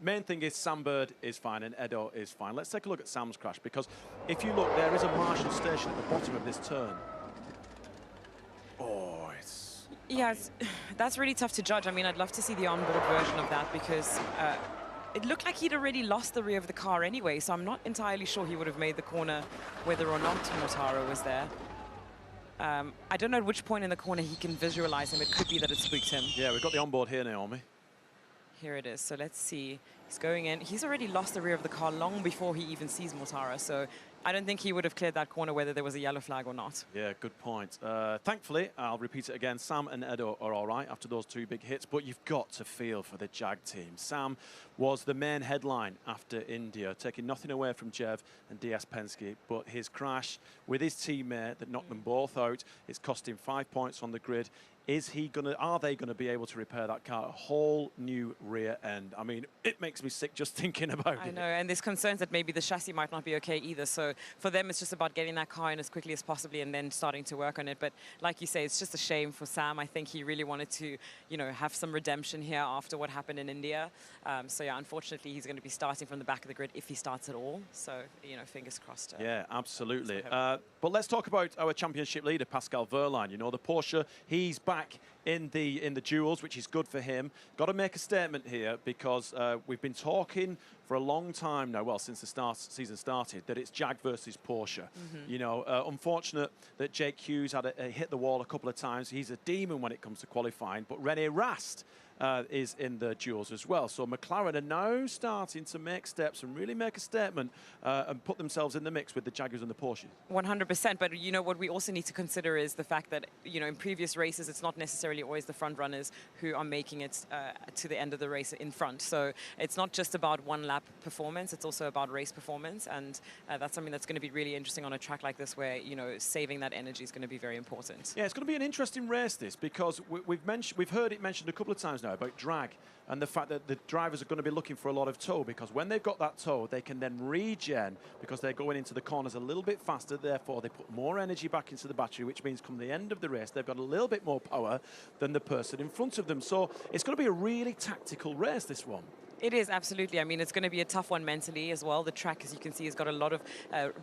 Main thing is Sam Bird is fine and Edo is fine. Let's take a look at Sam's crash, because if you look, there is a Marshall station at the bottom of this turn. Oh, it's... Yeah, that's really tough to judge. I mean, I'd love to see the onboard version of that, because it looked like he'd already lost the rear of the car anyway, so I'm not entirely sure he would have made the corner whether or not Mortara was there. I don't know at which point in the corner he can visualize him. It could be that it spooked him. Yeah, we've got the onboard here, Naomi. Here it is. So let's see. He's going in. He's already lost the rear of the car long before he even sees Mortara. So I don't think he would have cleared that corner whether there was a yellow flag or not. Yeah, good point. Thankfully, I'll repeat it again, Sam and Edo are all right after those two big hits, but you've got to feel for the Jag team. Sam was the main headline after India, taking nothing away from Jev and DS Penske, but his crash with his teammate that knocked them both out, it's cost him 5 points on the grid. Are they gonna be able to repair that car? A whole new rear end. I mean, it makes me sick just thinking about it. I know, and there's concerns that maybe the chassis might not be okay either. So for them, it's just about getting that car in as quickly as possibly and then starting to work on it. But like you say, it's just a shame for Sam. I think he really wanted to, have some redemption here after what happened in India. So yeah, unfortunately, he's going to be starting from the back of the grid if he starts at all. So, fingers crossed. Yeah, absolutely. But let's talk about our championship leader, Pascal Wehrlein. The Porsche, he's back in the duels, which is good for him. Got to make a statement here, because we've been talking for a long time now, well, since the season started, that it's Jag versus Porsche. Unfortunate that Jake Hughes had hit the wall a couple of times. He's a demon when it comes to qualifying, but René Rast is in the duels as well. So McLaren are now starting to make steps and really make a statement and put themselves in the mix with the Jaguars and the Porsches. 100%. But what we also need to consider is the fact that in previous races it's not necessarily always the front runners who are making it to the end of the race in front. So it's not just about one lap performance, it's also about race performance, and that's something that's going to be really interesting on a track like this, where saving that energy is going to be very important. Yeah, it's going to be an interesting race, this, because we've heard it mentioned a couple of times now about drag and the fact that the drivers are going to be looking for a lot of tow, because when they've got that tow, they can then regen, because they're going into the corners a little bit faster. Therefore, they put more energy back into the battery, which means come the end of the race, they've got a little bit more power than the person in front of them. So it's going to be a really tactical race, this one. It is, absolutely. I mean, it's going to be a tough one mentally as well. The track, as you can see, has got a lot of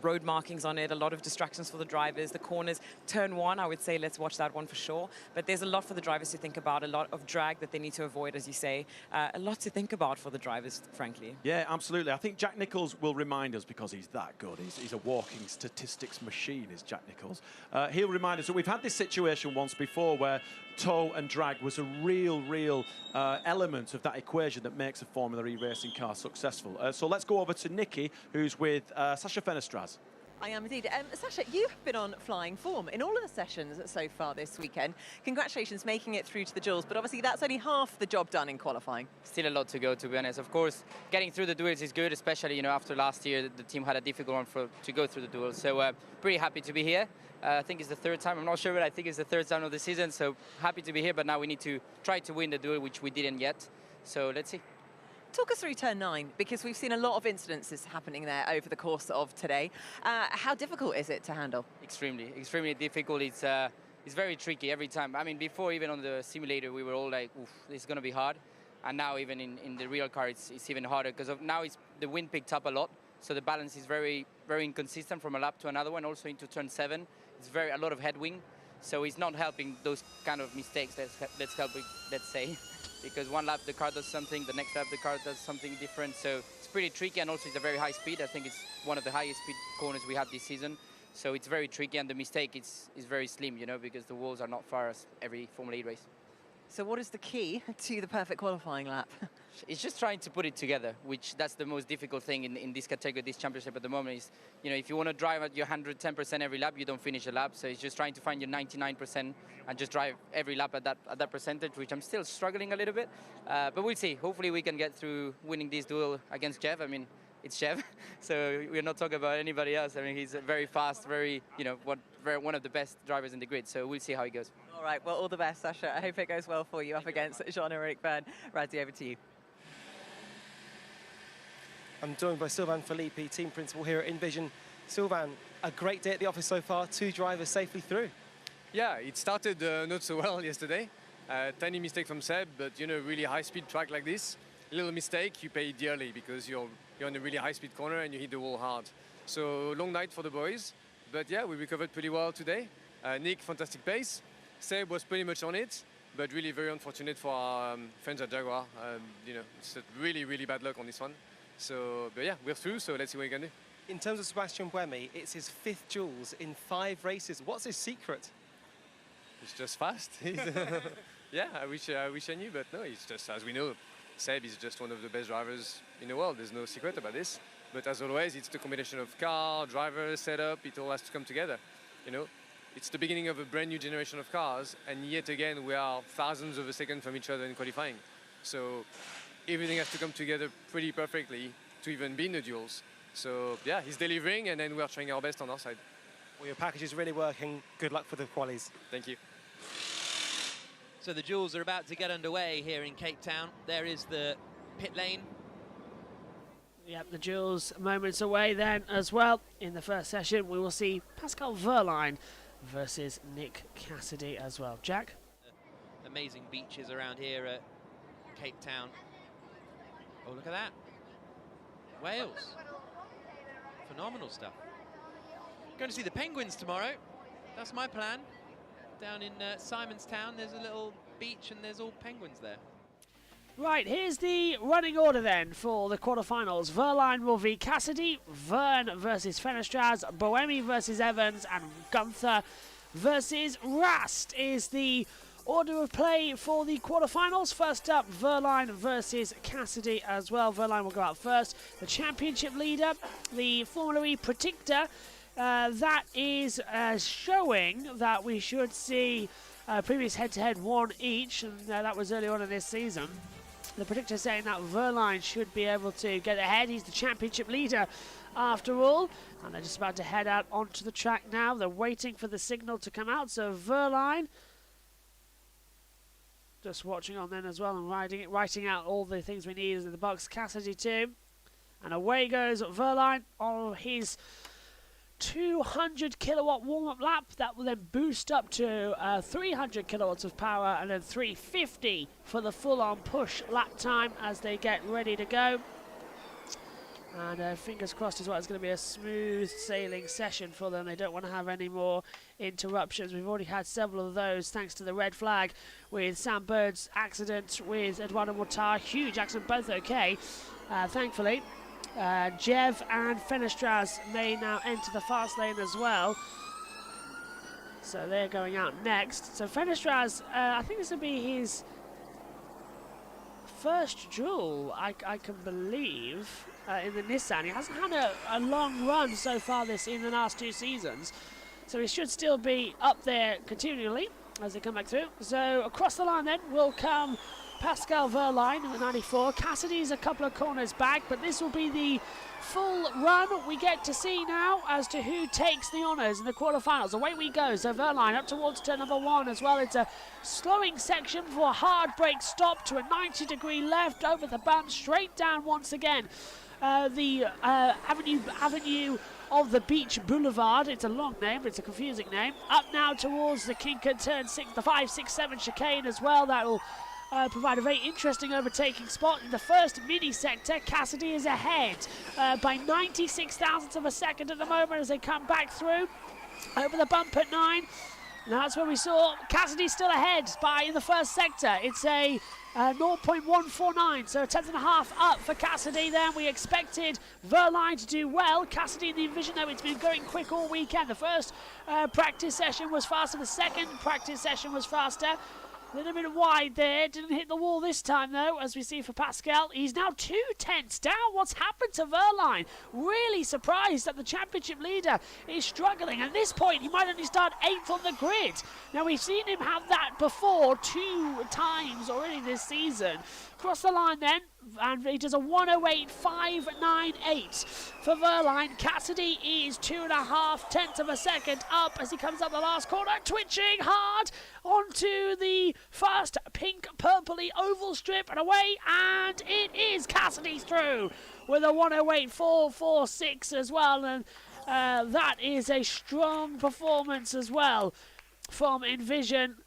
road markings on it, a lot of distractions for the drivers. The corners, turn one, I would say let's watch that one for sure. But there's a lot for the drivers to think about, a lot of drag that they need to avoid, as you say. A lot to think about for the drivers, frankly. Yeah, absolutely. I think Jack Nicholls will remind us, because he's that good. He's a walking statistics machine, is Jack Nicholls. He'll remind us that we've had this situation once before where tow and drag was a real element of that equation that makes a Formula E racing car successful. So let's go over to Nikki, who's with Sasha Fenestraz. I am indeed. Sasha, you have been on flying form in all of the sessions so far this weekend. Congratulations making it through to the duels, but obviously that's only half the job done in qualifying. Still a lot to go, to be honest. Of course, getting through the duels is good, especially, you know, after last year, the team had a difficult one to go through the duels. So pretty happy to be here. I think it's the third time. I'm not sure, but I think it's the third time of the season. So happy to be here, but now we need to try to win the duel, which we didn't yet. So let's see. Talk us through turn 9, because we've seen a lot of incidences happening there over the course of today. How difficult is it to handle? Extremely difficult. It's very tricky every time. I mean, before, even on the simulator, we were all like, oof, this is going to be hard. And now even in the real car, it's even harder, because now the wind picked up a lot. So the balance is very, very inconsistent from a lap to another one. Also into turn 7, it's a lot of headwind. So it's not helping those kind of mistakes, let's say. Because one lap the car does something, the next lap the car does something different. So it's pretty tricky, and also it's a very high speed. I think it's one of the highest speed corners we have this season. So it's very tricky, and the mistake is very slim, you know, because the walls are not far as every Formula E race. So what is the key to the perfect qualifying lap? It's just trying to put it together, that's the most difficult thing in this category, this championship at the moment is, you know, if you want to drive at your 110% every lap, you don't finish a lap. So it's just trying to find your 99% and just drive every lap at that percentage, which I'm still struggling a little bit. But we'll see. Hopefully we can get through winning this duel against Jeff. I mean, it's Jeff, so we're not talking about anybody else. I mean, he's very fast, you know, one of the best drivers in the grid. So we'll see how he goes. All right, well, all the best, Sasha. I hope it goes well for you up against Jean-Eric Bern. Radzi, over to you. I'm joined by Sylvain Filippi, team principal here at InVision. Sylvain, a great day at the office so far, 2 drivers safely through. Yeah, it started not so well yesterday. Tiny mistake from Seb, but you know, really high-speed track like this, a little mistake, you pay dearly because you're in a really high-speed corner and you hit the wall hard. So long night for the boys, but yeah, we recovered pretty well today. Nick, fantastic pace. Seb was pretty much on it, but really very unfortunate for our friends at Jaguar. You know, it's really, really bad luck on this one. So, but yeah, we're through, so let's see what we can do. In terms of Sebastian Buemi, it's his 5th duels in 5 races. What's his secret? He's just fast. Yeah, I wish I knew, but no, he's just, as we know, Seb is just one of the best drivers in the world. There's no secret about this. But as always, it's the combination of car, driver, setup, it all has to come together. You know, it's the beginning of a brand new generation of cars, and yet again, we are thousands of a second from each other in qualifying. So everything has to come together pretty perfectly to even be in the duels. So yeah, he's delivering, and then we're trying our best on our side. Well, your package is really working. Good luck for the qualies. Thank you. So the duels are about to get underway here in Cape Town. There is the pit lane. Yep, the duels moments away then as well. In the first session, we will see Pascal Wehrlein versus Nick Cassidy as well. Jack? Amazing beaches around here at Cape Town. Oh, look at that. Wales. Phenomenal stuff. Going to see the penguins tomorrow. That's my plan. Down in Simonstown, there's a little beach and there's all penguins there. Right, here's the running order then for the quarterfinals. Wehrlein will be Cassidy, Vern versus Fenestraz, Buemi versus Evans, and Gunther versus Rast is the order of play for the quarterfinals. First up, Wehrlein versus Cassidy as well. Wehrlein will go out first. The championship leader, the Formula E predictor, that is showing that we should see previous head-to-head one each, and that was early on in this season. The predictor saying that Wehrlein should be able to get ahead. He's the championship leader after all. And they're just about to head out onto the track now. They're waiting for the signal to come out. So Wehrlein just watching on then as well and writing out all the things we need in the box. Cassidy too. And away goes Wehrlein on his 200 kilowatt warm-up lap. That will then boost up to 300 kilowatts of power, and then 350 for the full-on push lap time as they get ready to go. And fingers crossed as well, it's going to be a smooth sailing session for them. They don't want to have any more interruptions. We've already had several of those thanks to the red flag with Sam Bird's accident with Eduardo Mortar. Huge accident, both okay, thankfully. Jev and Fenestraz may now enter the fast lane as well. So they're going out next. So Fenestraz, I think this will be his first duel, I can believe. in the Nissan. He hasn't had a long run so far in the last 2 seasons, so he should still be up there continually as they come back through. So across the line then will come Pascal Wehrlein in the 94. Cassidy's a couple of corners back, but this will be the full run we get to see now as to who takes the honours in the quarterfinals. Away we go. So Wehrlein up towards turn number 1 as well. It's a slowing section for a hard brake stop to a 90-degree left over the bump, straight down once again. The avenue of the Beach Boulevard. It's a long name, but it's a confusing name. Up now towards the Kinkard turn 6, the 5, 6, 7 chicane as well. That will provide a very interesting overtaking spot. In the first mini sector, Cassidy is ahead by 96 thousandths of a second at the moment as they come back through over the bump at 9. And that's where we saw Cassidy still ahead in the first sector. It's a 0.149, so a 10.5 up for Cassidy. Then we expected Wehrlein to do well. Cassidy in the Envision, though, it's been going quick all weekend. The first practice session was faster. The second practice session was faster. A little bit wide there, didn't hit the wall this time though, as we see for Pascal. He's now 2 tenths down. What's happened to Wehrlein? Really surprised that the championship leader is struggling. At this point, he might only start 8th on the grid. Now, we've seen him have that before 2 times already this season. Across the line then, and he does a 108.598 for Wehrlein. Cassidy is 2.5 tenths of a second up as he comes up the last corner, twitching hard onto the fast pink purpley oval strip and away, and it is Cassidy through with a 108.446 as well, and that is a strong performance as well from Envision,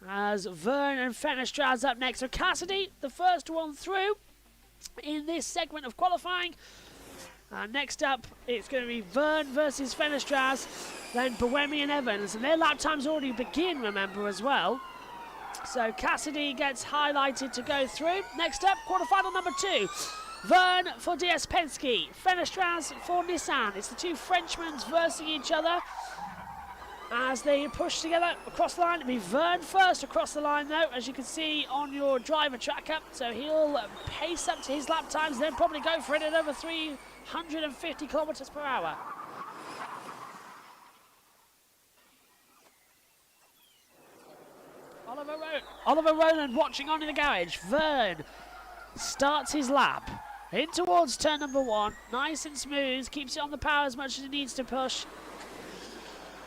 as Vern and Fenestraz up next. So Cassidy, the first one through in this segment of qualifying. Next up, it's going to be Vern versus Fenestraz, then Buemi and Evans. And their lap times already begin, remember, as well. So Cassidy gets highlighted to go through. Next up, quarterfinal number 2. Vern for DS Penske, Fenestraz for Nissan. It's the 2 Frenchmen versus each other as they push together across the line. It'll be Vern first across the line though, as you can see on your driver tracker. So he'll pace up to his lap times, then probably go for it at over 350 kilometers per hour. Oliver Rowland watching on in the garage. Vern starts his lap in towards turn number 1, nice and smooth, keeps it on the power as much as it needs to push.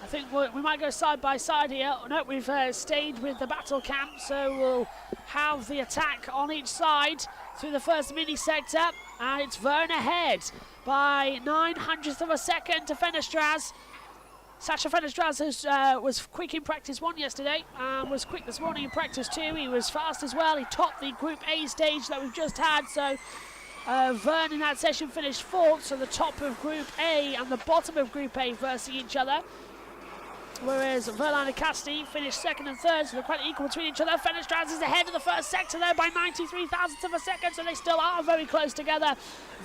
I think we might go side by side here. No, we've stayed with the battle cam, so we'll have the attack on each side through the first mini sector. And it's Vern ahead by 0.09 of a second to Fenestraz. Sacha Fenestraz was quick in practice 1 yesterday and was quick this morning in practice 2. He was fast as well. He topped the Group A stage that we've just had. So Vern in that session finished 4th. So the top of Group A and the bottom of Group A versus each other. Whereas Wehrlein and Cassidy finished 2nd and 3rd, so they're quite equal between each other. Fenestraz is ahead of the first sector there by 93 thousandths of a second, so they still are very close together.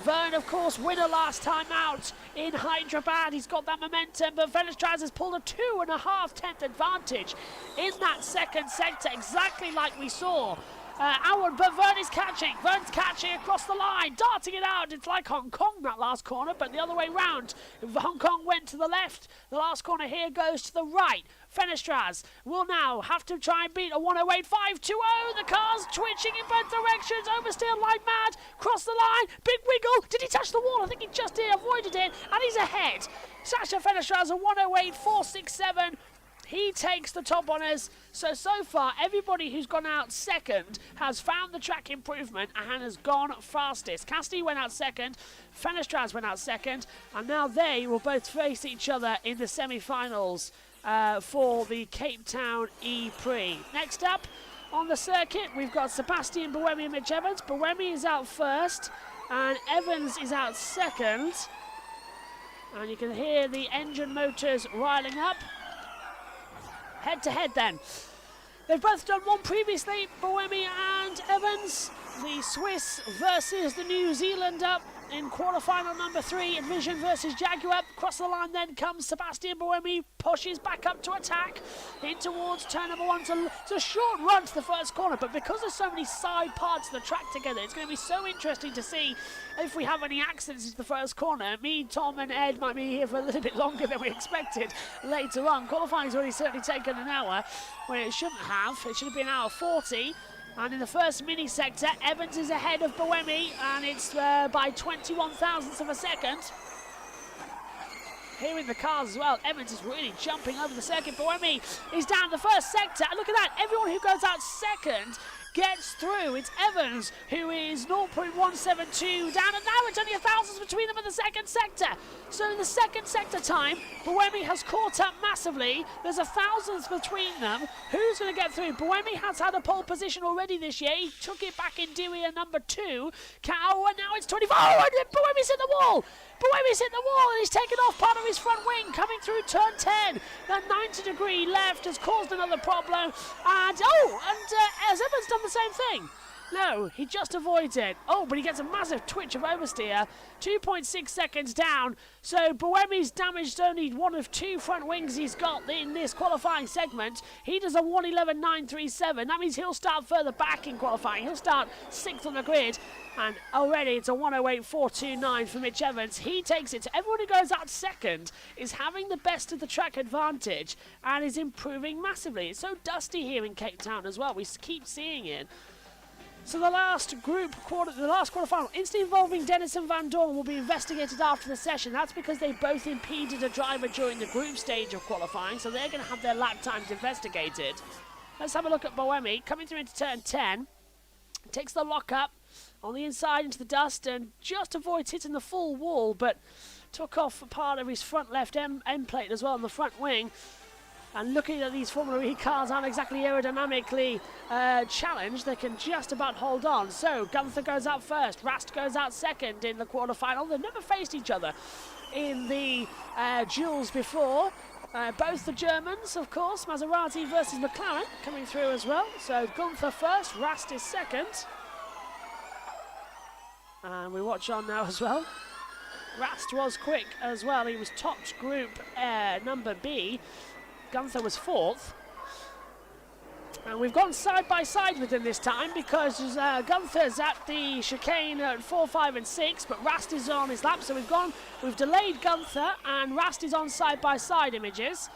Vern, of course, winner last time out in Hyderabad. He's got that momentum, but Fenestraz has pulled a 2.5 tenth advantage in that second sector, exactly like we saw. But Vern is catching. Vern's catching across the line, darting it out. It's like Hong Kong, that last corner, but the other way round. Hong Kong went to the left. The last corner here goes to the right. Fenestraz will now have to try and beat a 108.520. The car's twitching in both directions. Oversteered like mad. Cross the line. Big wiggle. Did he touch the wall? I think he just did. Avoided it. And he's ahead. Sacha Fenestraz, a 108.467. He takes the top honours. So far, everybody who's gone out second has found the track improvement and has gone fastest. Cassidy went out second, Fenestraz went out second, and now they will both face each other in the semi-finals for the Cape Town E-Prix. Next up on the circuit, we've got Sebastian Buemi and Mitch Evans. Buemi is out first, and Evans is out second. And you can hear the engine motors riling up. Head to head then. They've both done one previously, Buemi and Evans. The Swiss versus the New Zealander. in quarterfinal number 3, Vision versus Jaguar. Across the line then comes Sebastian Buemi, pushes back up to attack, in towards turn number 1. It's a short run to the first corner, but because there's so many side parts of the track together, it's going to be so interesting to see if we have any accidents into the first corner. Me, Tom and Ed might be here for a little bit longer than we expected later on. Qualifying's already certainly taken an hour when it shouldn't have. It should have been an hour 40. And in the first mini sector, Evans is ahead of Buemi, and it's by 21 thousandths of a second. Here in the cars as well, Evans is really jumping over the second. Buemi is down the first sector, and look at that, everyone who goes out second gets through. It's Evans who is 0.172 down, and now it's only a thousandth between them in the second sector. So in the second sector time, Buemi has caught up massively. There's a thousandth between them. Who's going to get through? Buemi has had a pole position already this year. He took it back in Dewey at number 2. Cow, and now it's 24. Oh, and Buemi's hit the wall. Buemi's hit the wall, and he's taken off part of his front wing coming through turn 10. That 90-degree left has caused another problem. And has Evans done the same thing? No, he just avoids it. Oh, but he gets a massive twitch of oversteer. 2.6 seconds down. So Buemi's damaged only one of 2 front wings he's got in this qualifying segment. He does a 1:11.937. That means he'll start further back in qualifying. He'll start 6th on the grid. And already it's a 1:08.429 for Mitch Evans. He takes it. So everyone who goes out second is having the best of the track advantage and is improving massively. It's so dusty here in Cape Town as well. We keep seeing it. So the last quarterfinal, instantly involving Dennis and Van Dorn, will be investigated after the session. That's because they both impeded a driver during the group stage of qualifying, so they're going to have their lap times investigated. Let's have a look at Buemi, coming through into turn 10. Takes the lock up on the inside into the dust and just avoids hitting the full wall, but took off a part of his front left end plate as well on the front wing. And looking at these Formula E cars aren't exactly aerodynamically challenged, they can just about hold on. So Gunther goes out first, Rast goes out second in the quarterfinal. They've never faced each other in the duels before. Both the Germans, of course, Maserati versus McLaren coming through as well. So Gunther first, Rast is second. And we watch on now as well. Rast was quick as well. He was topped group number B. Gunther was 4th. And we've gone side by side with him this time because Gunther's at the chicane at 4, 5 and 6, but Rast is on his lap. So we've delayed Gunther and Rast is on side by side images.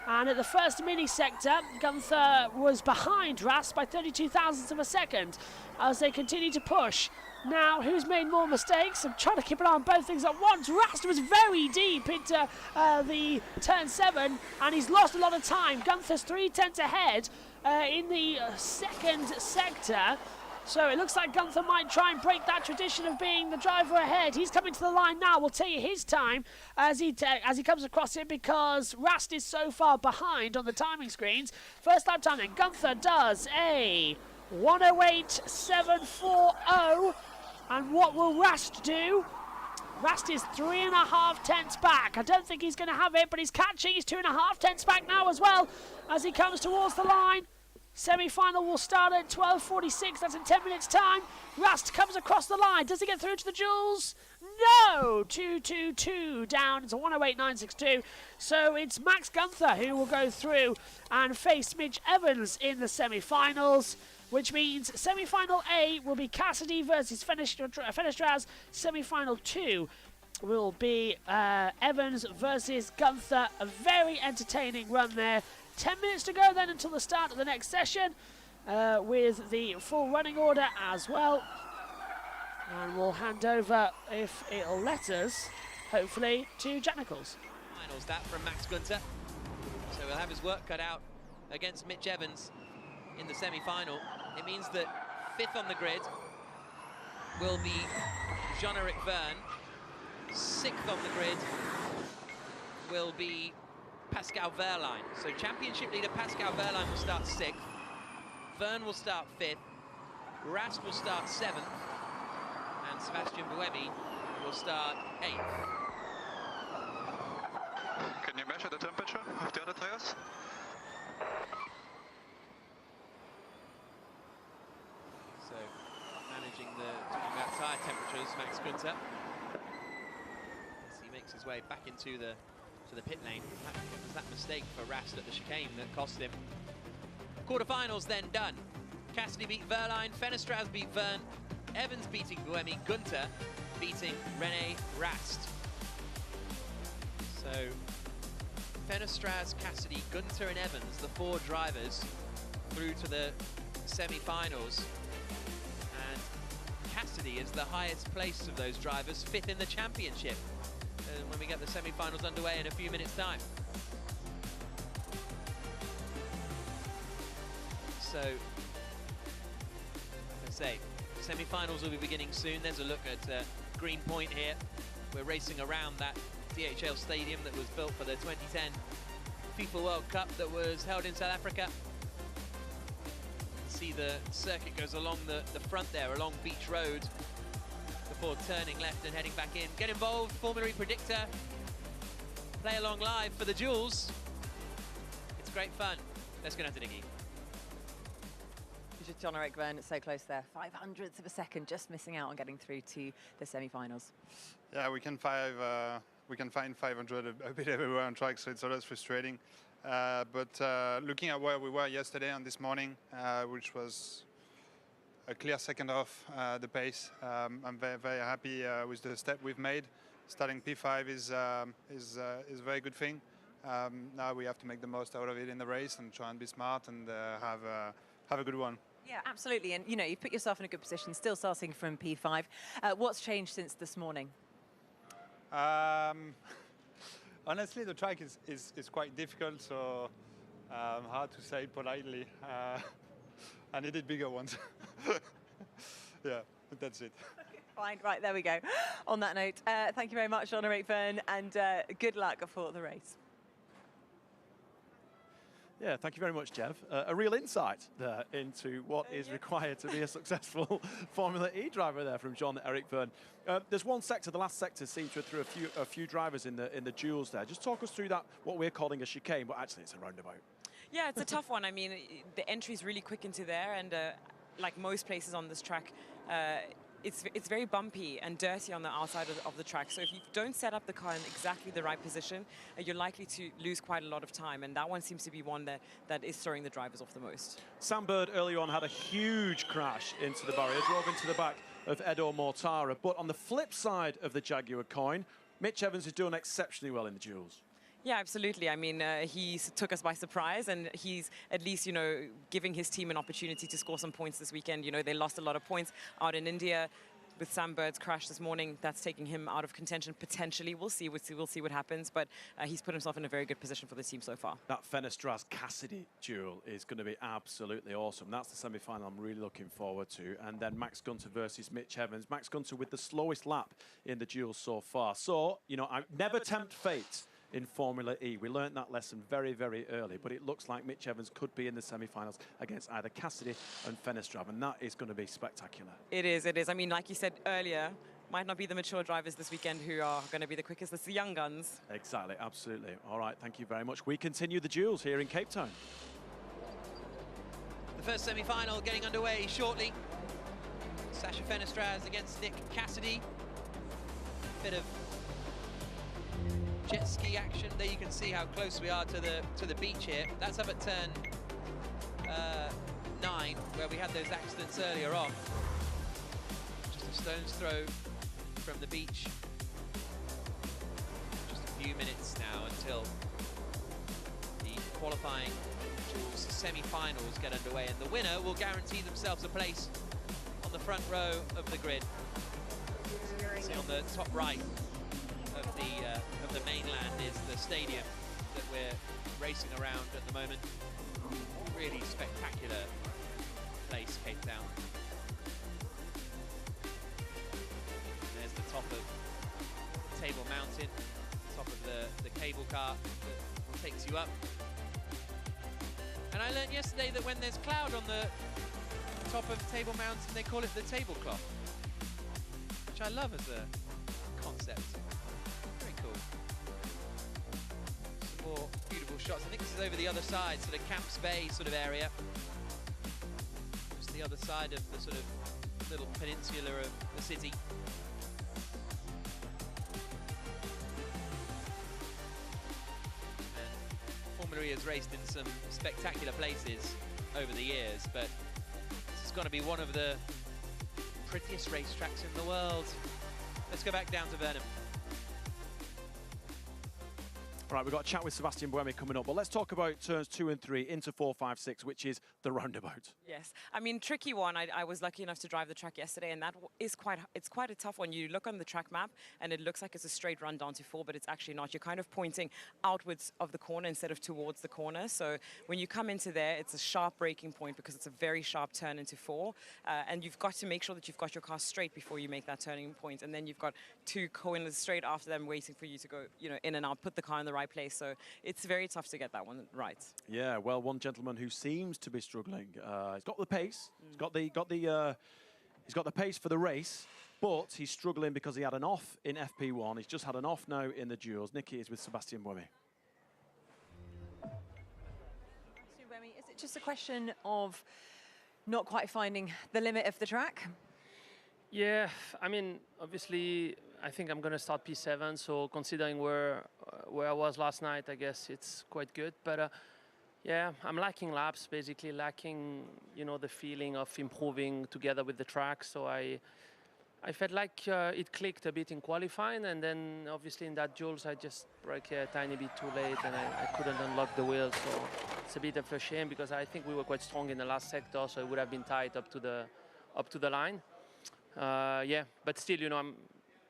And at the first mini sector, Gunther was behind Rast by 32 thousandths of a second as they continue to push. Now, who's made more mistakes? I'm trying to keep an eye on both things at once. Rast was very deep into the turn 7, and he's lost a lot of time. Gunther's 3/10 ahead in the second sector. So it looks like Gunther might try and break that tradition of being the driver ahead. He's coming to the line now. We'll tell you his time as he comes across it because Rast is so far behind on the timing screens. First lap time then, Gunther does a 1:08.740. And what will Rast do? Rast is 3.5 tenths back. I don't think he's going to have it, but he's catching. He's 2.5 tenths back now as well as he comes towards the line. Semi-final will start at 12:46. That's in 10 minutes' time. Rast comes across the line. Does he get through to the duels? No! 2:22 down. It's a 1:08.962. So it's Max Gunther who will go through and face Mitch Evans in the semi-finals, which means semi-final A will be Cassidy versus Fenestraz. Semi-final 2 will be Evans versus Gunther. A very entertaining run there. 10 minutes to go then until the start of the next session with the full running order as well. And we'll hand over, if it'll let us, hopefully, to Jack Nicholls. Finals that from Max Gunther. So we'll have his work cut out against Mitch Evans in the semi-final. It means that 5th on the grid will be Jean-Eric Verne. 6th on the grid will be Pascal Wehrlein. So championship leader Pascal Wehrlein will start 6th. Verne will start 5th. Rast will start 7th. And Sebastian Buemi will start 8th. Can you measure the temperature of the other tires? So, managing talking about tyre temperatures, Max Gunther. way back into the pit lane. It was that mistake for Rast at the chicane that cost him. Quarterfinals then done. Cassidy beat Verline, Fenestraz beat Vern, Evans beating Buemi, Gunter beating Rene Rast. So Fenestraz, Cassidy, Gunter and Evans, the 4 drivers through to the semi-finals. And Cassidy is the highest place of those drivers, 5th in the championship. When we get the semi-finals underway in a few minutes' time. So, like I say, semi-finals will be beginning soon. There's a look at Green Point here. We're racing around that DHL stadium that was built for the 2010 FIFA World Cup that was held in South Africa. See the circuit goes along the front there, along Beach Road, before turning left and heading back in. Get involved, Formula E Predictor. Play along live for the duels. It's great fun. Let's go down to Nicky. Just John-Eric Verne, so close there. 500ths of a second, just missing out on getting through to the semi-finals. Yeah, we can find 500 a bit everywhere on track, so it's always frustrating. But looking at where we were yesterday and this morning, which was a clear second off the pace, I'm very, very happy with the step we've made. Starting P5 is a very good thing. Now we have to make the most out of it in the race and try and be smart and have a good one. Yeah, absolutely. And, you know, you've put yourself in a good position, still starting from P5. What's changed since this morning? Honestly, the track is quite difficult, so hard to say politely. I needed bigger ones. Yeah, but that's it. Fine, right, there we go. On that note, thank you very much, John-Eric Verne, and good luck for the race. Yeah, thank you very much, Jeff. A real insight there into what is required to be a successful Formula E driver there from John-Eric Verne. There's one sector, the last sector, seems to have threw a few drivers in the duels there. Just talk us through that, what we're calling a chicane, but actually it's a roundabout. Yeah, it's a tough one. I mean, the entry's really quick into there, and like most places on this track, it's very bumpy and dirty on the outside of the track. So if you don't set up the car in exactly the right position, you're likely to lose quite a lot of time. And that one seems to be one that is throwing the drivers off the most. Sam Bird earlier on had a huge crash into the barrier, drove into the back of Edo Mortara. But on the flip side of the Jaguar coin, Mitch Evans is doing exceptionally well in the duels. Yeah, absolutely. I mean, he took us by surprise, and he's at least, you know, giving his team an opportunity to score some points this weekend. You know, they lost a lot of points out in India with Sam Bird's crash this morning. That's taking him out of contention potentially. We'll see what happens, but he's put himself in a very good position for the team so far. That Fenestraz-Cassidy duel is going to be absolutely awesome. That's the semi-final I'm really looking forward to. And then Max Gunter versus Mitch Evans. Max Gunter with the slowest lap in the duel so far. So, you know, I never tempt fate in Formula E. We learned that lesson very, very early, but it looks like Mitch Evans could be in the semi-finals against either Cassidy and Fenestraz, and that is going to be spectacular. It is, it is. I mean, like you said earlier, might not be the mature drivers this weekend who are going to be the quickest. It's the young guns. Exactly, absolutely. All right, thank you very much. We continue the duels here in Cape Town. The first semi-final getting underway shortly. Sasha Fenestraz against Nick Cassidy. Bit of jet ski action. There you can see how close we are to the beach here. That's up at turn 9, where we had those accidents earlier on. Just a stone's throw from the beach. Just a few minutes now until the qualifying duels semi-finals get underway, and the winner will guarantee themselves a place on the front row of the grid. See on the top right of the mainland is the stadium that we're racing around at the moment. Really spectacular place, Cape Town. There's the top of Table Mountain, top of the cable car that takes you up. And I learned yesterday that when there's cloud on the top of Table Mountain, they call it the tablecloth, which I love as a concept. More beautiful shots. I think this is over the other side, sort of Camps Bay sort of area. Just the other side of the sort of little peninsula of the city. He has raced in some spectacular places over the years, but this is going to be one of the prettiest racetracks in the world. Let's go back down to Burnham. All right, we've got a chat with Sebastian Buemi coming up, but let's talk about turns 2 and 3 into 4, 5, 6, which is the roundabout. Yes, I mean, tricky one. I was lucky enough to drive the track yesterday, and that is it's quite a tough one. You look on the track map, and it looks like it's a straight run down to 4, but it's actually not. You're kind of pointing outwards of the corner instead of towards the corner. So when you come into there, it's a sharp braking point because it's a very sharp turn into 4, and you've got to make sure that you've got your car straight before you make that turning point, and then you've got 2 corners straight after them waiting for you to go, in and out, put the car in the right place. So it's very tough to get that one right. Yeah, well, one gentleman who seems to be struggling. He's got the pace. He's got the pace for the race, but he's struggling because he had an off in FP1. He's just had an off now in the duels. Nicky is with Sebastian Buemi. Is it just a question of not quite finding the limit of the track? Yeah, I mean, obviously, I think I'm going to start P7, so considering where I was last night, I guess it's quite good. But yeah, I'm lacking laps, basically lacking, the feeling of improving together with the track. So I felt like it clicked a bit in qualifying, and then obviously in that duels I just broke a tiny bit too late, and I couldn't unlock the wheel. So it's a bit of a shame because I think we were quite strong in the last sector, so it would have been tight up to the line. Yeah, but still, I'm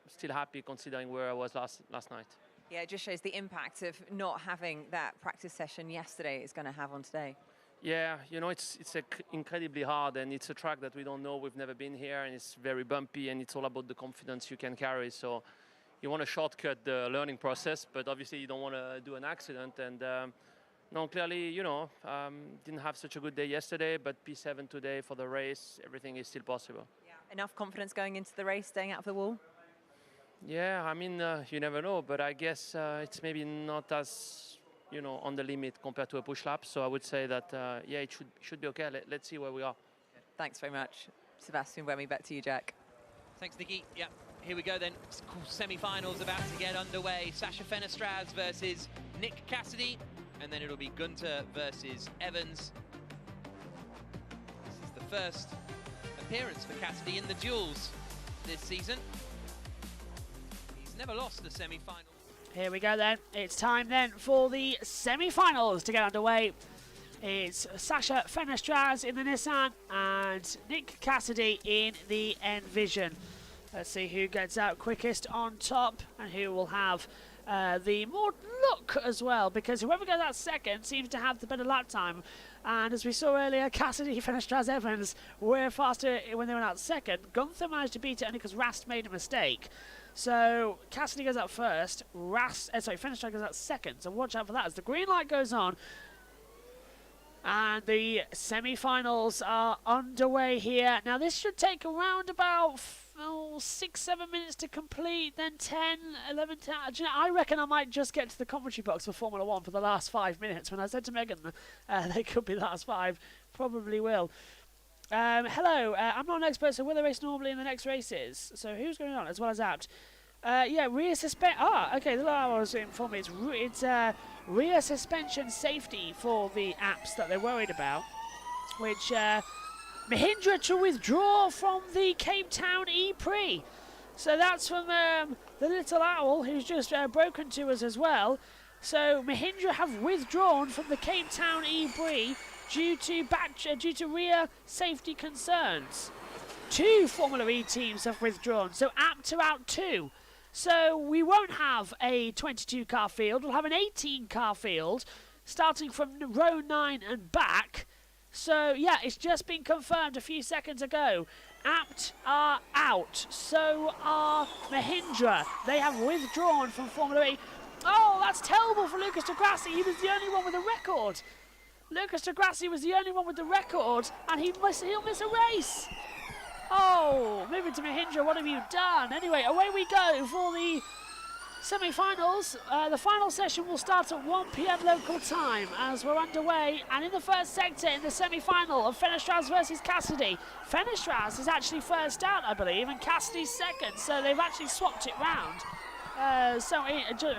still happy considering where I was last night. Yeah, it just shows the impact of not having that practice session yesterday is going to have on today. Yeah, it's incredibly hard, and it's a track that we don't know. We've never been here, and it's very bumpy, and it's all about the confidence you can carry. So you want to shortcut the learning process, but obviously you don't want to do an accident. And no, clearly, didn't have such a good day yesterday, but P7 today for the race, everything is still possible. Yeah. Enough confidence going into the race, staying out of the wall? Yeah, I mean, you never know, but I guess it's maybe not as, on the limit compared to a push lap. So I would say that, yeah, it should be okay. Let's see where we are. Thanks very much. Sebastian Buemi, back to you, Jack. Thanks, Nicky. Yeah, here we go then. Semi-finals about to get underway. Sasha Fenestraz versus Nick Cassidy, and then it'll be Gunter versus Evans. This is the first appearance for Cassidy in the duels this season. He's never lost the semi-final. Here we go then. It's time then for the semi-finals to get underway. It's Sasha Fenestraz in the Nissan and Nick Cassidy in the Envision. Let's see who gets out quickest on top and who will have the more luck as well, because whoever goes out second seems to have the better lap time. And as we saw earlier, Cassidy, Fenestraz, Evans were faster when they went out second. Gunther managed to beat it only because Rast made a mistake. So Cassidy goes out first, Fenestraz goes out second. So watch out for that as the green light goes on. And the semi-finals are underway here. Now this should take around about 6-7 minutes to complete, then 10, 11, 10. Do you know, I reckon I might just get to the commentary box for Formula 1 for the last 5 minutes. When I said to Megan they could be the last 5, probably will. Hello, I'm not an expert, so will they race normally in the next races? So who's going on as well as Apt? Yeah, rear suspension. Okay, the I was informing it's rear suspension safety for the apps that they're worried about, which Mahindra to withdraw from the Cape Town E-Prix. So that's from the little owl who's just broken to us as well. So Mahindra have withdrawn from the Cape Town E-Prix due to rear safety concerns. 2 Formula E teams have withdrawn, so Apt are out 2. So we won't have a 22 car field, we'll have an 18 car field starting from row 9 and back. So yeah, it's just been confirmed a few seconds ago. Apt are out, so are Mahindra. They have withdrawn from Formula E. Oh, that's terrible for Lucas di Grassi. He was the only one with a record. Lucas di Grassi was the only one with the record, and he'll miss a race. Oh, moving to Mahindra, what have you done? Anyway, away we go for the semi-finals. The final session will start at 1 PM local time as we're underway. And in the first sector, in the semi-final of Fenestraz versus Cassidy, Fenestraz is actually first out, I believe, and Cassidy's second. So they've actually swapped it round.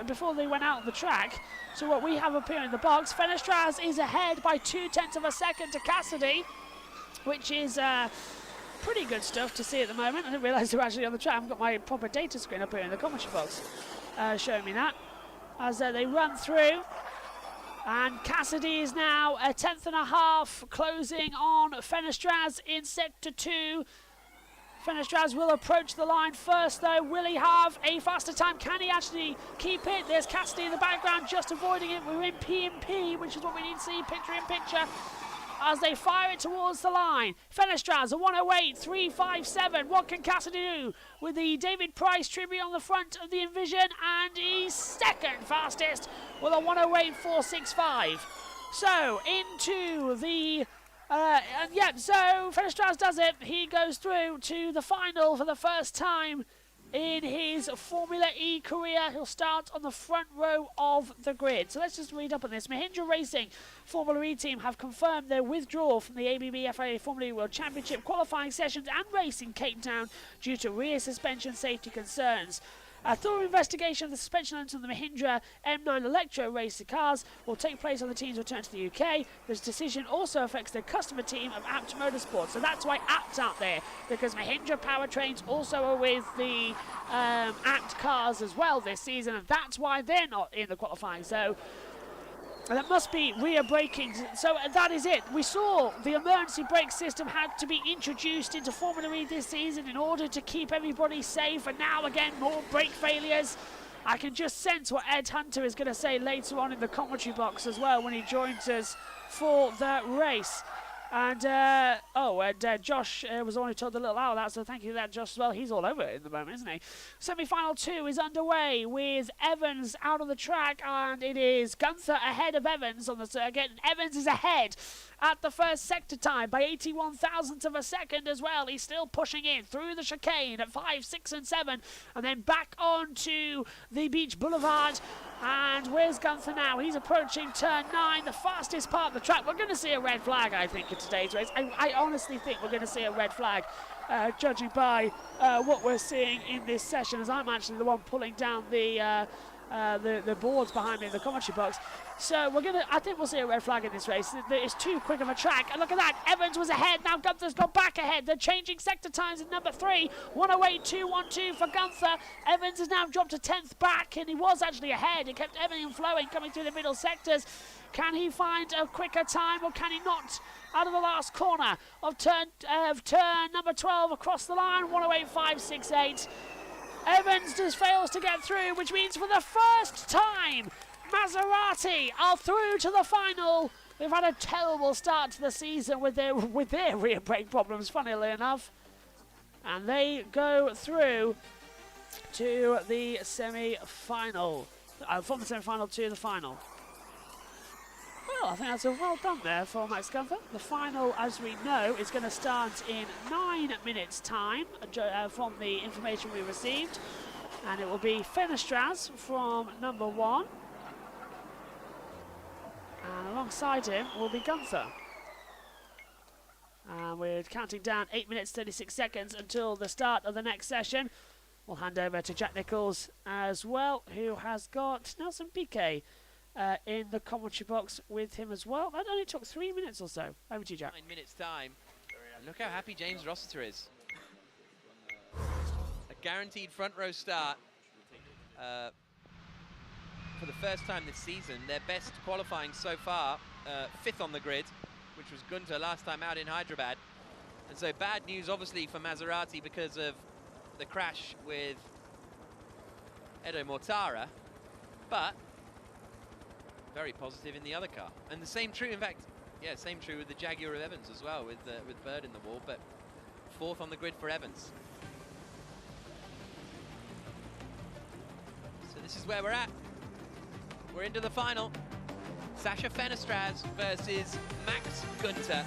before they went out on the track. So what we have up here in the box, Fenestraz is ahead by 0.2 of a second to Cassidy, which is pretty good stuff to see at the moment. I didn't realise they were actually on the track. I've got my proper data screen up here in the commentary box showing me that. As they run through, and Cassidy is now a 1/10.5, closing on Fenestraz in sector 2. Fenestraz will approach the line first though. Will he have a faster time? Can he actually keep it? There's Cassidy in the background just avoiding it. We're in P&P, which is what we need to see picture in picture as they fire it towards the line. Fenestraz, a 1:08.357. What can Cassidy do with the David Price tribute on the front of the Envision? And he's second fastest with a 1:08.465. So into the so Fenestraz does it. He goes through to the final for the first time in his Formula E career. He'll start on the front row of the grid. So let's just read up on this. Mahindra Racing Formula E team have confirmed their withdrawal from the ABB FIA Formula E World Championship qualifying sessions and race in Cape Town due to rear suspension safety concerns. A thorough investigation of the suspension elements on the Mahindra M9 Electro race cars will take place on the team's return to the UK. This decision also affects the customer team of Apt Motorsport. So that's why Apt out there, because Mahindra powertrains also are with the Apt cars as well this season, and that's why they're not in the qualifying. So that must be rear braking. So that is it. We saw the emergency brake system had to be introduced into Formula E this season in order to keep everybody safe, and now again more brake failures. I can just sense what Ed Hunter is going to say later on in the commentary box as well when he joins us for that race. And Josh was only told a little hour that, so thank you for that, Josh, as well. He's all over it at the moment, isn't he? Semi-final 2 is underway with Evans out on the track, and it is Gunther ahead of Evans on the circuit. Evans is ahead at the first sector time by 81 thousandths of a second as well. He's still pushing in through the chicane at 5, 6 and 7, and then back on to the Beach Boulevard. And where's Gunther now? He's approaching turn 9, the fastest part of the track. We're going to see a red flag, I think, in today's race. I honestly think we're going to see a red flag, judging by what we're seeing in this session, as I'm actually the one pulling down the boards behind me in the commentary box. So I think we'll see a red flag in this race. It's too quick of a track. And look at that, Evans was ahead, now Gunther's gone back ahead. They're changing sector times in number 3, 1:08.212 for Gunther. Evans has now dropped to 10th back, and he was actually ahead. It kept everything flowing coming through the middle sectors. Can he find a quicker time, or can he not? Out of the last corner of turn number 12 across the line, 1:08.568. Evans just fails to get through, which means for the first time, Maserati are through to the final. They've had a terrible start to the season with their rear brake problems, funnily enough. And they go through to the semi-final. From the semi-final to the final. Well, I think that's a well done there for Max Gunther. The final, as we know, is going to start in 9 minutes' time from the information we received. And it will be Fenestraz from number 1. And alongside him will be Gunther. And we're counting down 8 minutes, 36 seconds until the start of the next session. We'll hand over to Jack Nichols as well, who has got Nelson Piquet in the commentary box with him as well. That only took 3 minutes or so. Over to you, Jack. 9 minutes time. Look how happy James Rossiter is. A guaranteed front row start for the first time this season. Their best qualifying so far, 5th on the grid, which was Gunther last time out in Hyderabad. And so bad news obviously for Maserati because of the crash with Edo Mortara, but very positive in the other car. And the same true, in fact, yeah, same true with the Jaguar of Evans as well, with Bird in the wall, but 4th on the grid for Evans. So this is where we're at. We're into the final. Sasha Fenestraz versus Max Gunther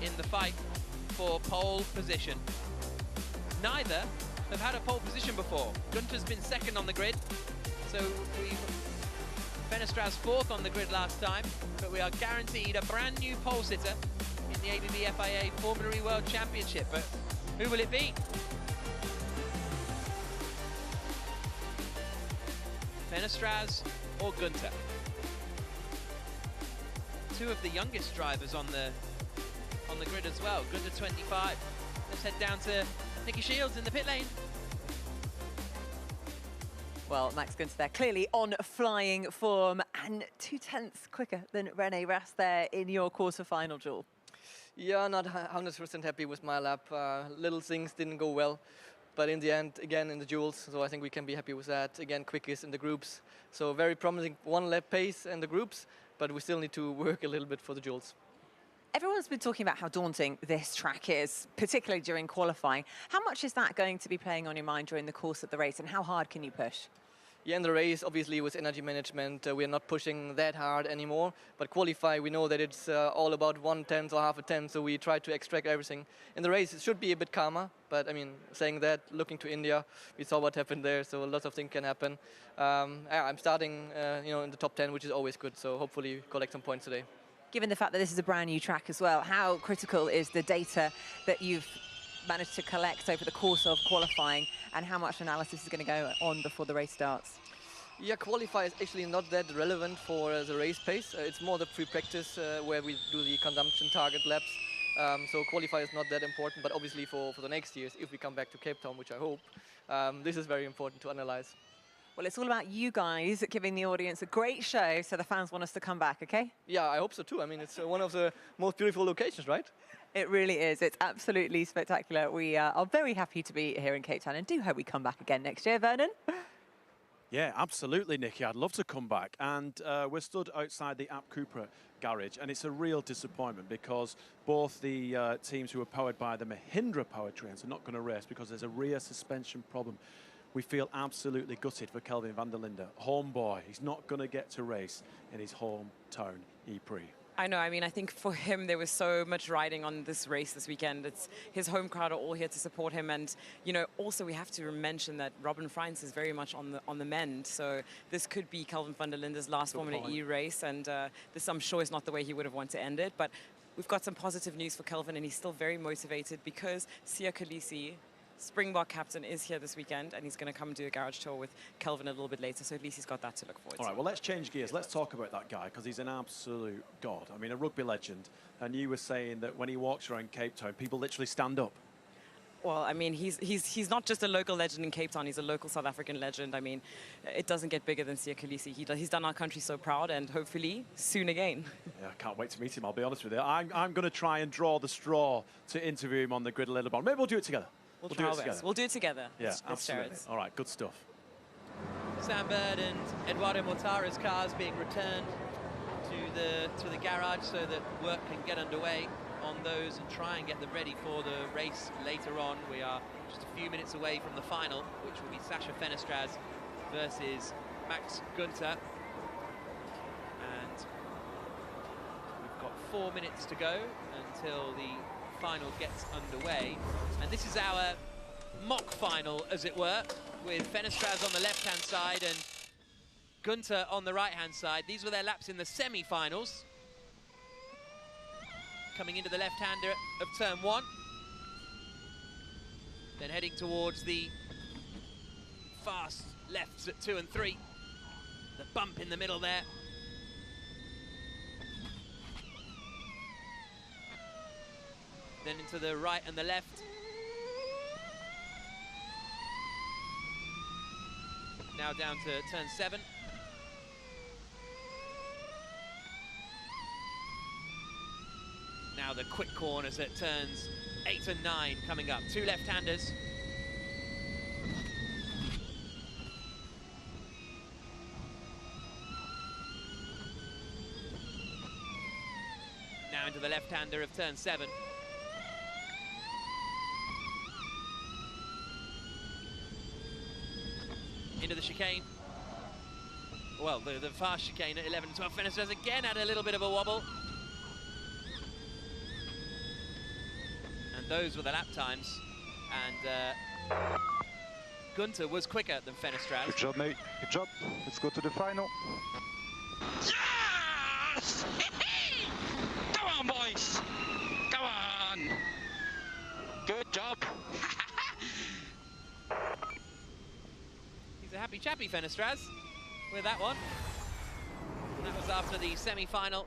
in the fight for pole position. Neither have had a pole position before. Gunther's been 2nd on the grid, so Fenestraz 4th on the grid last time, but we are guaranteed a brand new pole sitter in the ABB FIA Formula E World Championship. But who will it be? Fenestraz or Gunter. Two of the youngest drivers on the grid as well. Gunter 25. Let's head down to Nicky Shields in the pit lane. Well, Max Gunter there, clearly on flying form and 0.2 quicker than René Rast there in your quarter-final duel. Yeah, not 100% happy with my lap. Little things didn't go well, but in the end, again, in the duels, so I think we can be happy with that. Again, quickest in the groups. So very promising one-lap pace in the groups, but we still need to work a little bit for the duels. Everyone's been talking about how daunting this track is, particularly during qualifying. How much is that going to be playing on your mind during the course of the race, and how hard can you push? Yeah, in the race, obviously, with energy management, we're not pushing that hard anymore. But qualify, we know that it's all about 1/10 or half a tenth, so we try to extract everything. In the race, it should be a bit calmer. But, I mean, saying that, looking to India, we saw what happened there, so lots of things can happen. I'm starting, in the top 10, which is always good, so hopefully collect some points today. Given the fact that this is a brand new track as well, how critical is the data that you've managed to collect over the course of qualifying, and how much analysis is going to go on before the race starts? Yeah, qualify is actually not that relevant for the race pace. It's more the pre-practice where we do the consumption target laps. So qualify is not that important, but obviously for the next years, if we come back to Cape Town, which I hope, this is very important to analyze. Well, it's all about you guys giving the audience a great show, so the fans want us to come back, okay? Yeah, I hope so too. I mean, it's one of the most beautiful locations, right? It really is. It's absolutely spectacular. We are very happy to be here in Cape Town and do hope we come back again next year, Vernon. Yeah, absolutely, Nicky. I'd love to come back. And we're stood outside the ABB Cupra garage, and it's a real disappointment because both the teams who are powered by the Mahindra powertrains are not going to race because there's a rear suspension problem. We feel absolutely gutted for Kelvin van der Linde. Homeboy, he's not going to get to race in his hometown E-Prix. I know, I mean, I think for him, there was so much riding on this race this weekend. It's his home crowd are all here to support him. And, also we have to mention that Robin Freins is very much on the mend. So this could be Kelvin van der Linde's last Formula E race. And this, I'm sure, is not the way he would have wanted to end it. But we've got some positive news for Kelvin, and he's still very motivated because Siya Kolisi, Springbok captain, is here this weekend, and he's going to come do a garage tour with Kelvin a little bit later, so at least he's got that to look forward to. All right, well, let's change gears. Let's talk about that guy, because he's an absolute god. I mean, a rugby legend, and you were saying that when he walks around Cape Town, people literally stand up. Well, I mean, he's not just a local legend in Cape Town, he's a local South African legend. I mean, it doesn't get bigger than Siya Kolisi. He's done our country so proud, and hopefully soon again. Yeah, I can't wait to meet him, I'll be honest with you. I'm going to try and draw the straw to interview him on the grid a little bit. Maybe we'll do it together. We'll do it together. We'll do it together. Yeah, absolutely. All right, good stuff. Sam Bird and Eduardo Mortara's cars being returned to the garage so that work can get underway on those and try and get them ready for the race later on. We are just a few minutes away from the final, which will be Sasha Fenestraz versus Max Gunter. And we've got 4 minutes to go until the final gets underway, and this is our mock final, as it were, with Fenestraz on the left-hand side and Gunter on the right-hand side. These were their laps in the semi-finals. Coming into the left-hander of turn 1, then heading towards the fast lefts at 2 and 3. The bump in the middle there. Then into the right and the left. Now down to turn 7. Now the quick corners at turns 8 and 9 coming up. 2 left-handers. Now into the left-hander of turn 7. Into the chicane. Well, the fast chicane at 11 and 12. Fenestraz again had a little bit of a wobble. And those were the lap times. And Gunter was quicker than Fenestraz. Good job, mate. Good job. Let's go to the final. Yes! Come on, boys! Come on! Good job! He's a happy chappy, Fenestraz. with that one. That was after the semi-final,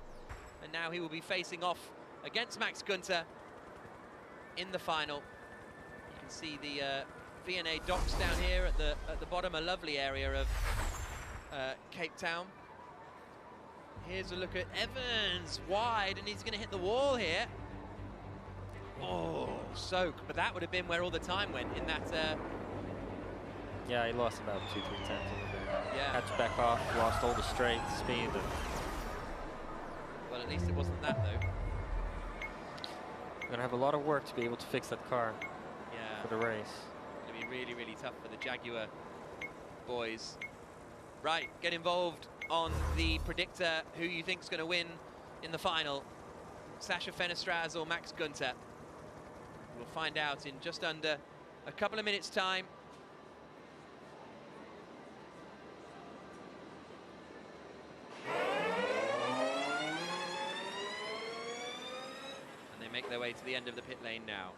and now he will be facing off against Max Günther in the final. You can see the V&A docks down here at the bottom, a lovely area of Cape Town. Here's a look at Evans, wide, and he's going to hit the wall here. Oh, soak, but that would have been where all the time went in that. Yeah, he lost about 2-3 tenths over there. Yeah. Had to back off, lost all the straight speed. Well, at least it wasn't that, though. We're gonna have a lot of work to be able to fix that car. Yeah. For the race. It's going to be really, really tough for the Jaguar boys. Right, get involved on the predictor. Who you think's going to win in the final? Sasha Fenestraz or Max Günther? We'll find out in just under a couple of minutes' time. And they make their way to the end of the pit lane now.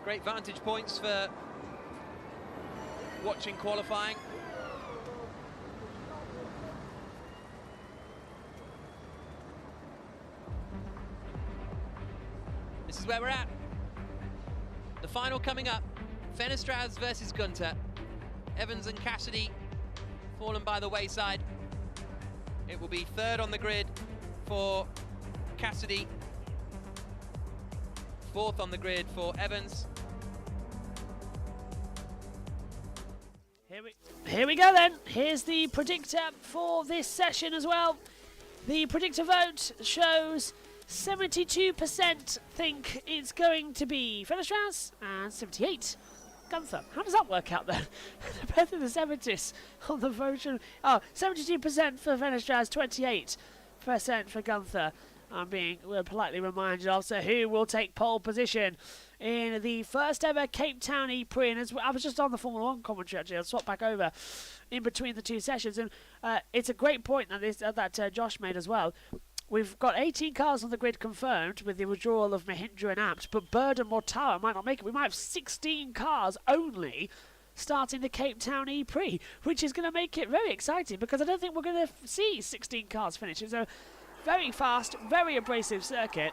Great vantage points for watching qualifying. This is where we're at. The final coming up. Fenestraz versus Günther. Evans and Cassidy fallen by the wayside. It will be third on the grid for Cassidy. Fourth on the grid for Evans. Here we go then. Here's the predictor for this session as well. The predictor vote shows 72% think it's going to be Fenestraz and 78% Günther. How does that work out then? Both in the 70s on the vote. Oh, 72% for Fenestraz, 28% for Günther. I'm being politely reminded of. So who will take pole position in the first ever Cape Town E-Prix? And I was just on the Formula 1 commentary actually. I'll swap back over in between the two sessions. And it's a great point that Josh made as well. We've got 18 cars on the grid confirmed with the withdrawal of Mahindra and Abt, but Bird and Mortara might not make it. We might have 16 cars only starting the Cape Town E-Prix, which is going to make it very exciting because I don't think we're going to see 16 cars finish. It's a very fast, very abrasive circuit,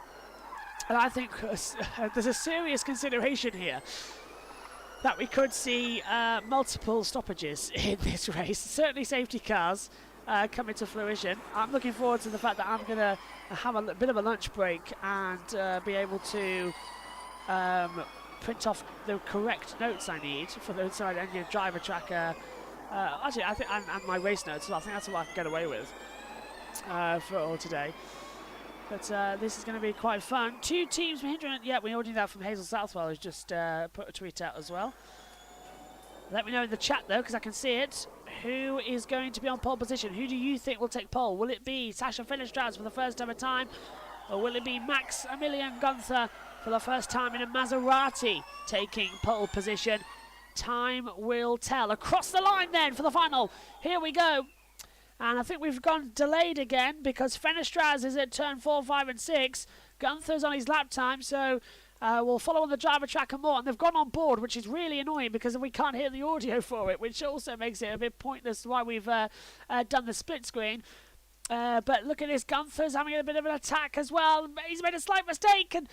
and I think there's a serious consideration here that we could see multiple stoppages in this race. Certainly safety cars coming to fruition. I'm looking forward to the fact that I'm going to have a bit of a lunch break and be able to print off the correct notes I need for the inside engine driver tracker. Actually, I think, and my race notes. So I think that's what I can get away with for all today. But this is going to be quite fun. Two teams, Mahindra. Yeah, we already knew that from Hazel Southwell, who's just put a tweet out as well. Let me know in the chat though, because I can see it. Who is going to be on pole position? Who do you think will take pole? Will it be Sasha Fenestraz for the first ever time? Or will it be Maximilian Günther for the first time in a Maserati taking pole position? Time will tell. Across the line then for the final. Here we go. And I think we've gone delayed again because Fenestraz is at turn 4, 5 and 6. Gunther's on his lap time, so we'll follow on the driver tracker more. And they've gone on board, which is really annoying because we can't hear the audio for it, which also makes it a bit pointless why we've done the split screen. But look at this, Gunther's having a bit of an attack as well. He's made a slight mistake, and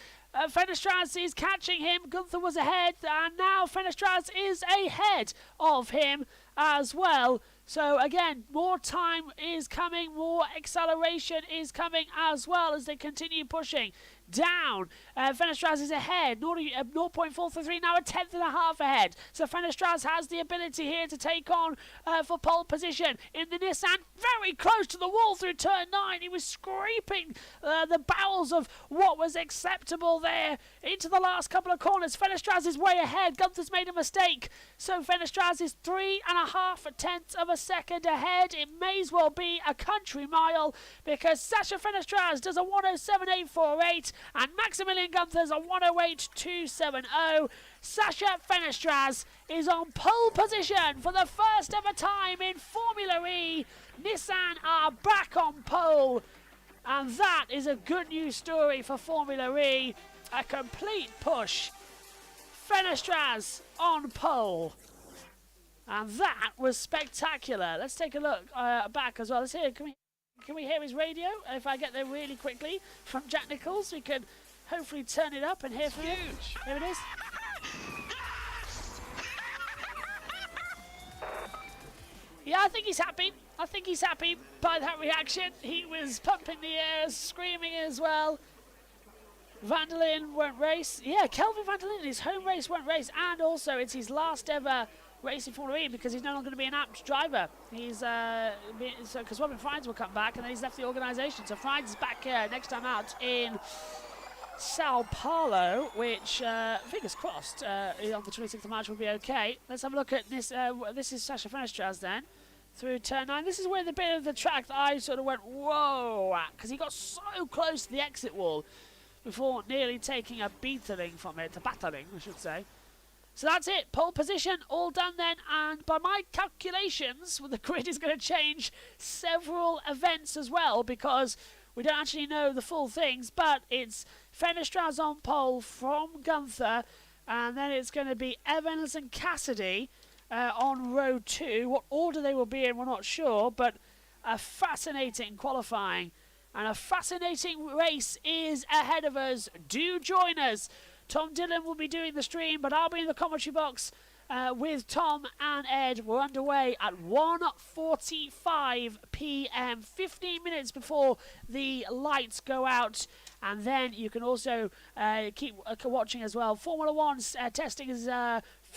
Fenestraz is catching him. Günther was ahead, and now Fenestraz is ahead of him as well. So again, more time is coming, more acceleration is coming as well as they continue pushing down. Fenestraz is ahead, 0.433, now a tenth and a half ahead. So Fenestraz has the ability here to take on for pole position in the Nissan. Very close to the wall through turn 9. He was scraping the bowels of what was acceptable there into the last couple of corners. Fenestraz is way ahead. Gunther's made a mistake. So Fenestraz is 3.5 tenths of a second ahead. It may as well be a country mile because Sasha Fenestraz does a 107.848 and Maximilian Günther's a 108.270. Sasha Fenestraz is on pole position for the first ever time in Formula E. Nissan are back on pole. And that is a good news story for Formula E. A complete push. Fenestraz on pole. And that was spectacular. Let's take a look back as well. Let's hear. Can we hear his radio? If I get there really quickly from Jack Nicholls, we can hopefully turn it up and hear from him. Here it is. Yeah, I think he's happy. I think he's happy by that reaction. He was pumping the air, screaming as well. Van der Leyen won't race. Yeah, Kelvin Van der Leyen, his home race won't race. And also, it's his last ever race in Formula E because he's no longer going to be an apt driver. He's because Robin Fries will come back and then he's left the organisation. So Fries is back next time out in Sao Paulo, which fingers crossed on the 26th of March will be okay. Let's have a look at this. This is Sasha Fenestraz then through turn 9. This is where the bit of the track that I sort of went whoa at because he got so close to the exit wall before nearly taking a battering from it, I should say. So that's it, pole position, all done then, and by my calculations, well, the grid is going to change several events as well, because we don't actually know the full things, but it's Fenestraz on pole from Gunther, and then it's going to be Evans and Cassidy on row 2. What order they will be in, we're not sure, but a fascinating qualifying, and a fascinating race is ahead of us. Do join us. Tom Dillon will be doing the stream, but I'll be in the commentary box with Tom and Ed. We're underway at 1:45 p.m, 15 minutes before the lights go out. And then you can also keep watching as well. Formula One's testing is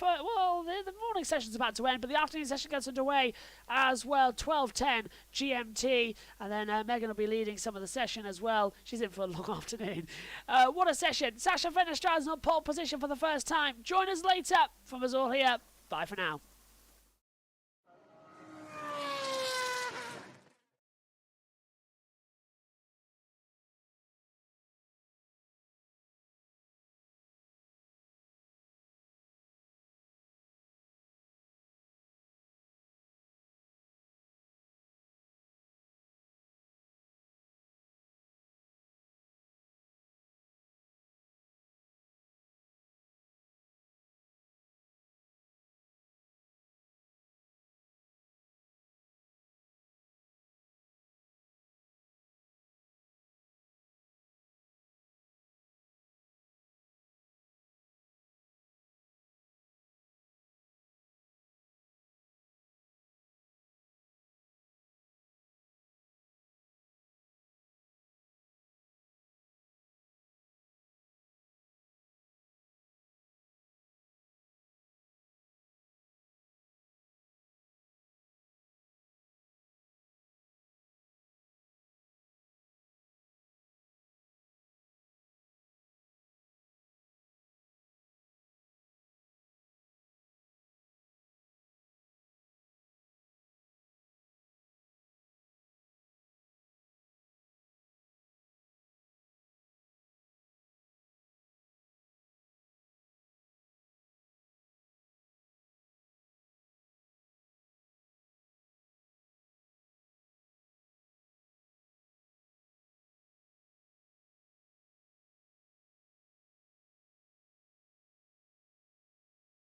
well, the morning session's about to end, but the afternoon session gets underway as well, 12:10 GMT, and then Megan will be leading some of the session as well. She's in for a long afternoon. What a session. Sasha Fenestraz on pole position for the first time. Join us later. From us all here, bye for now.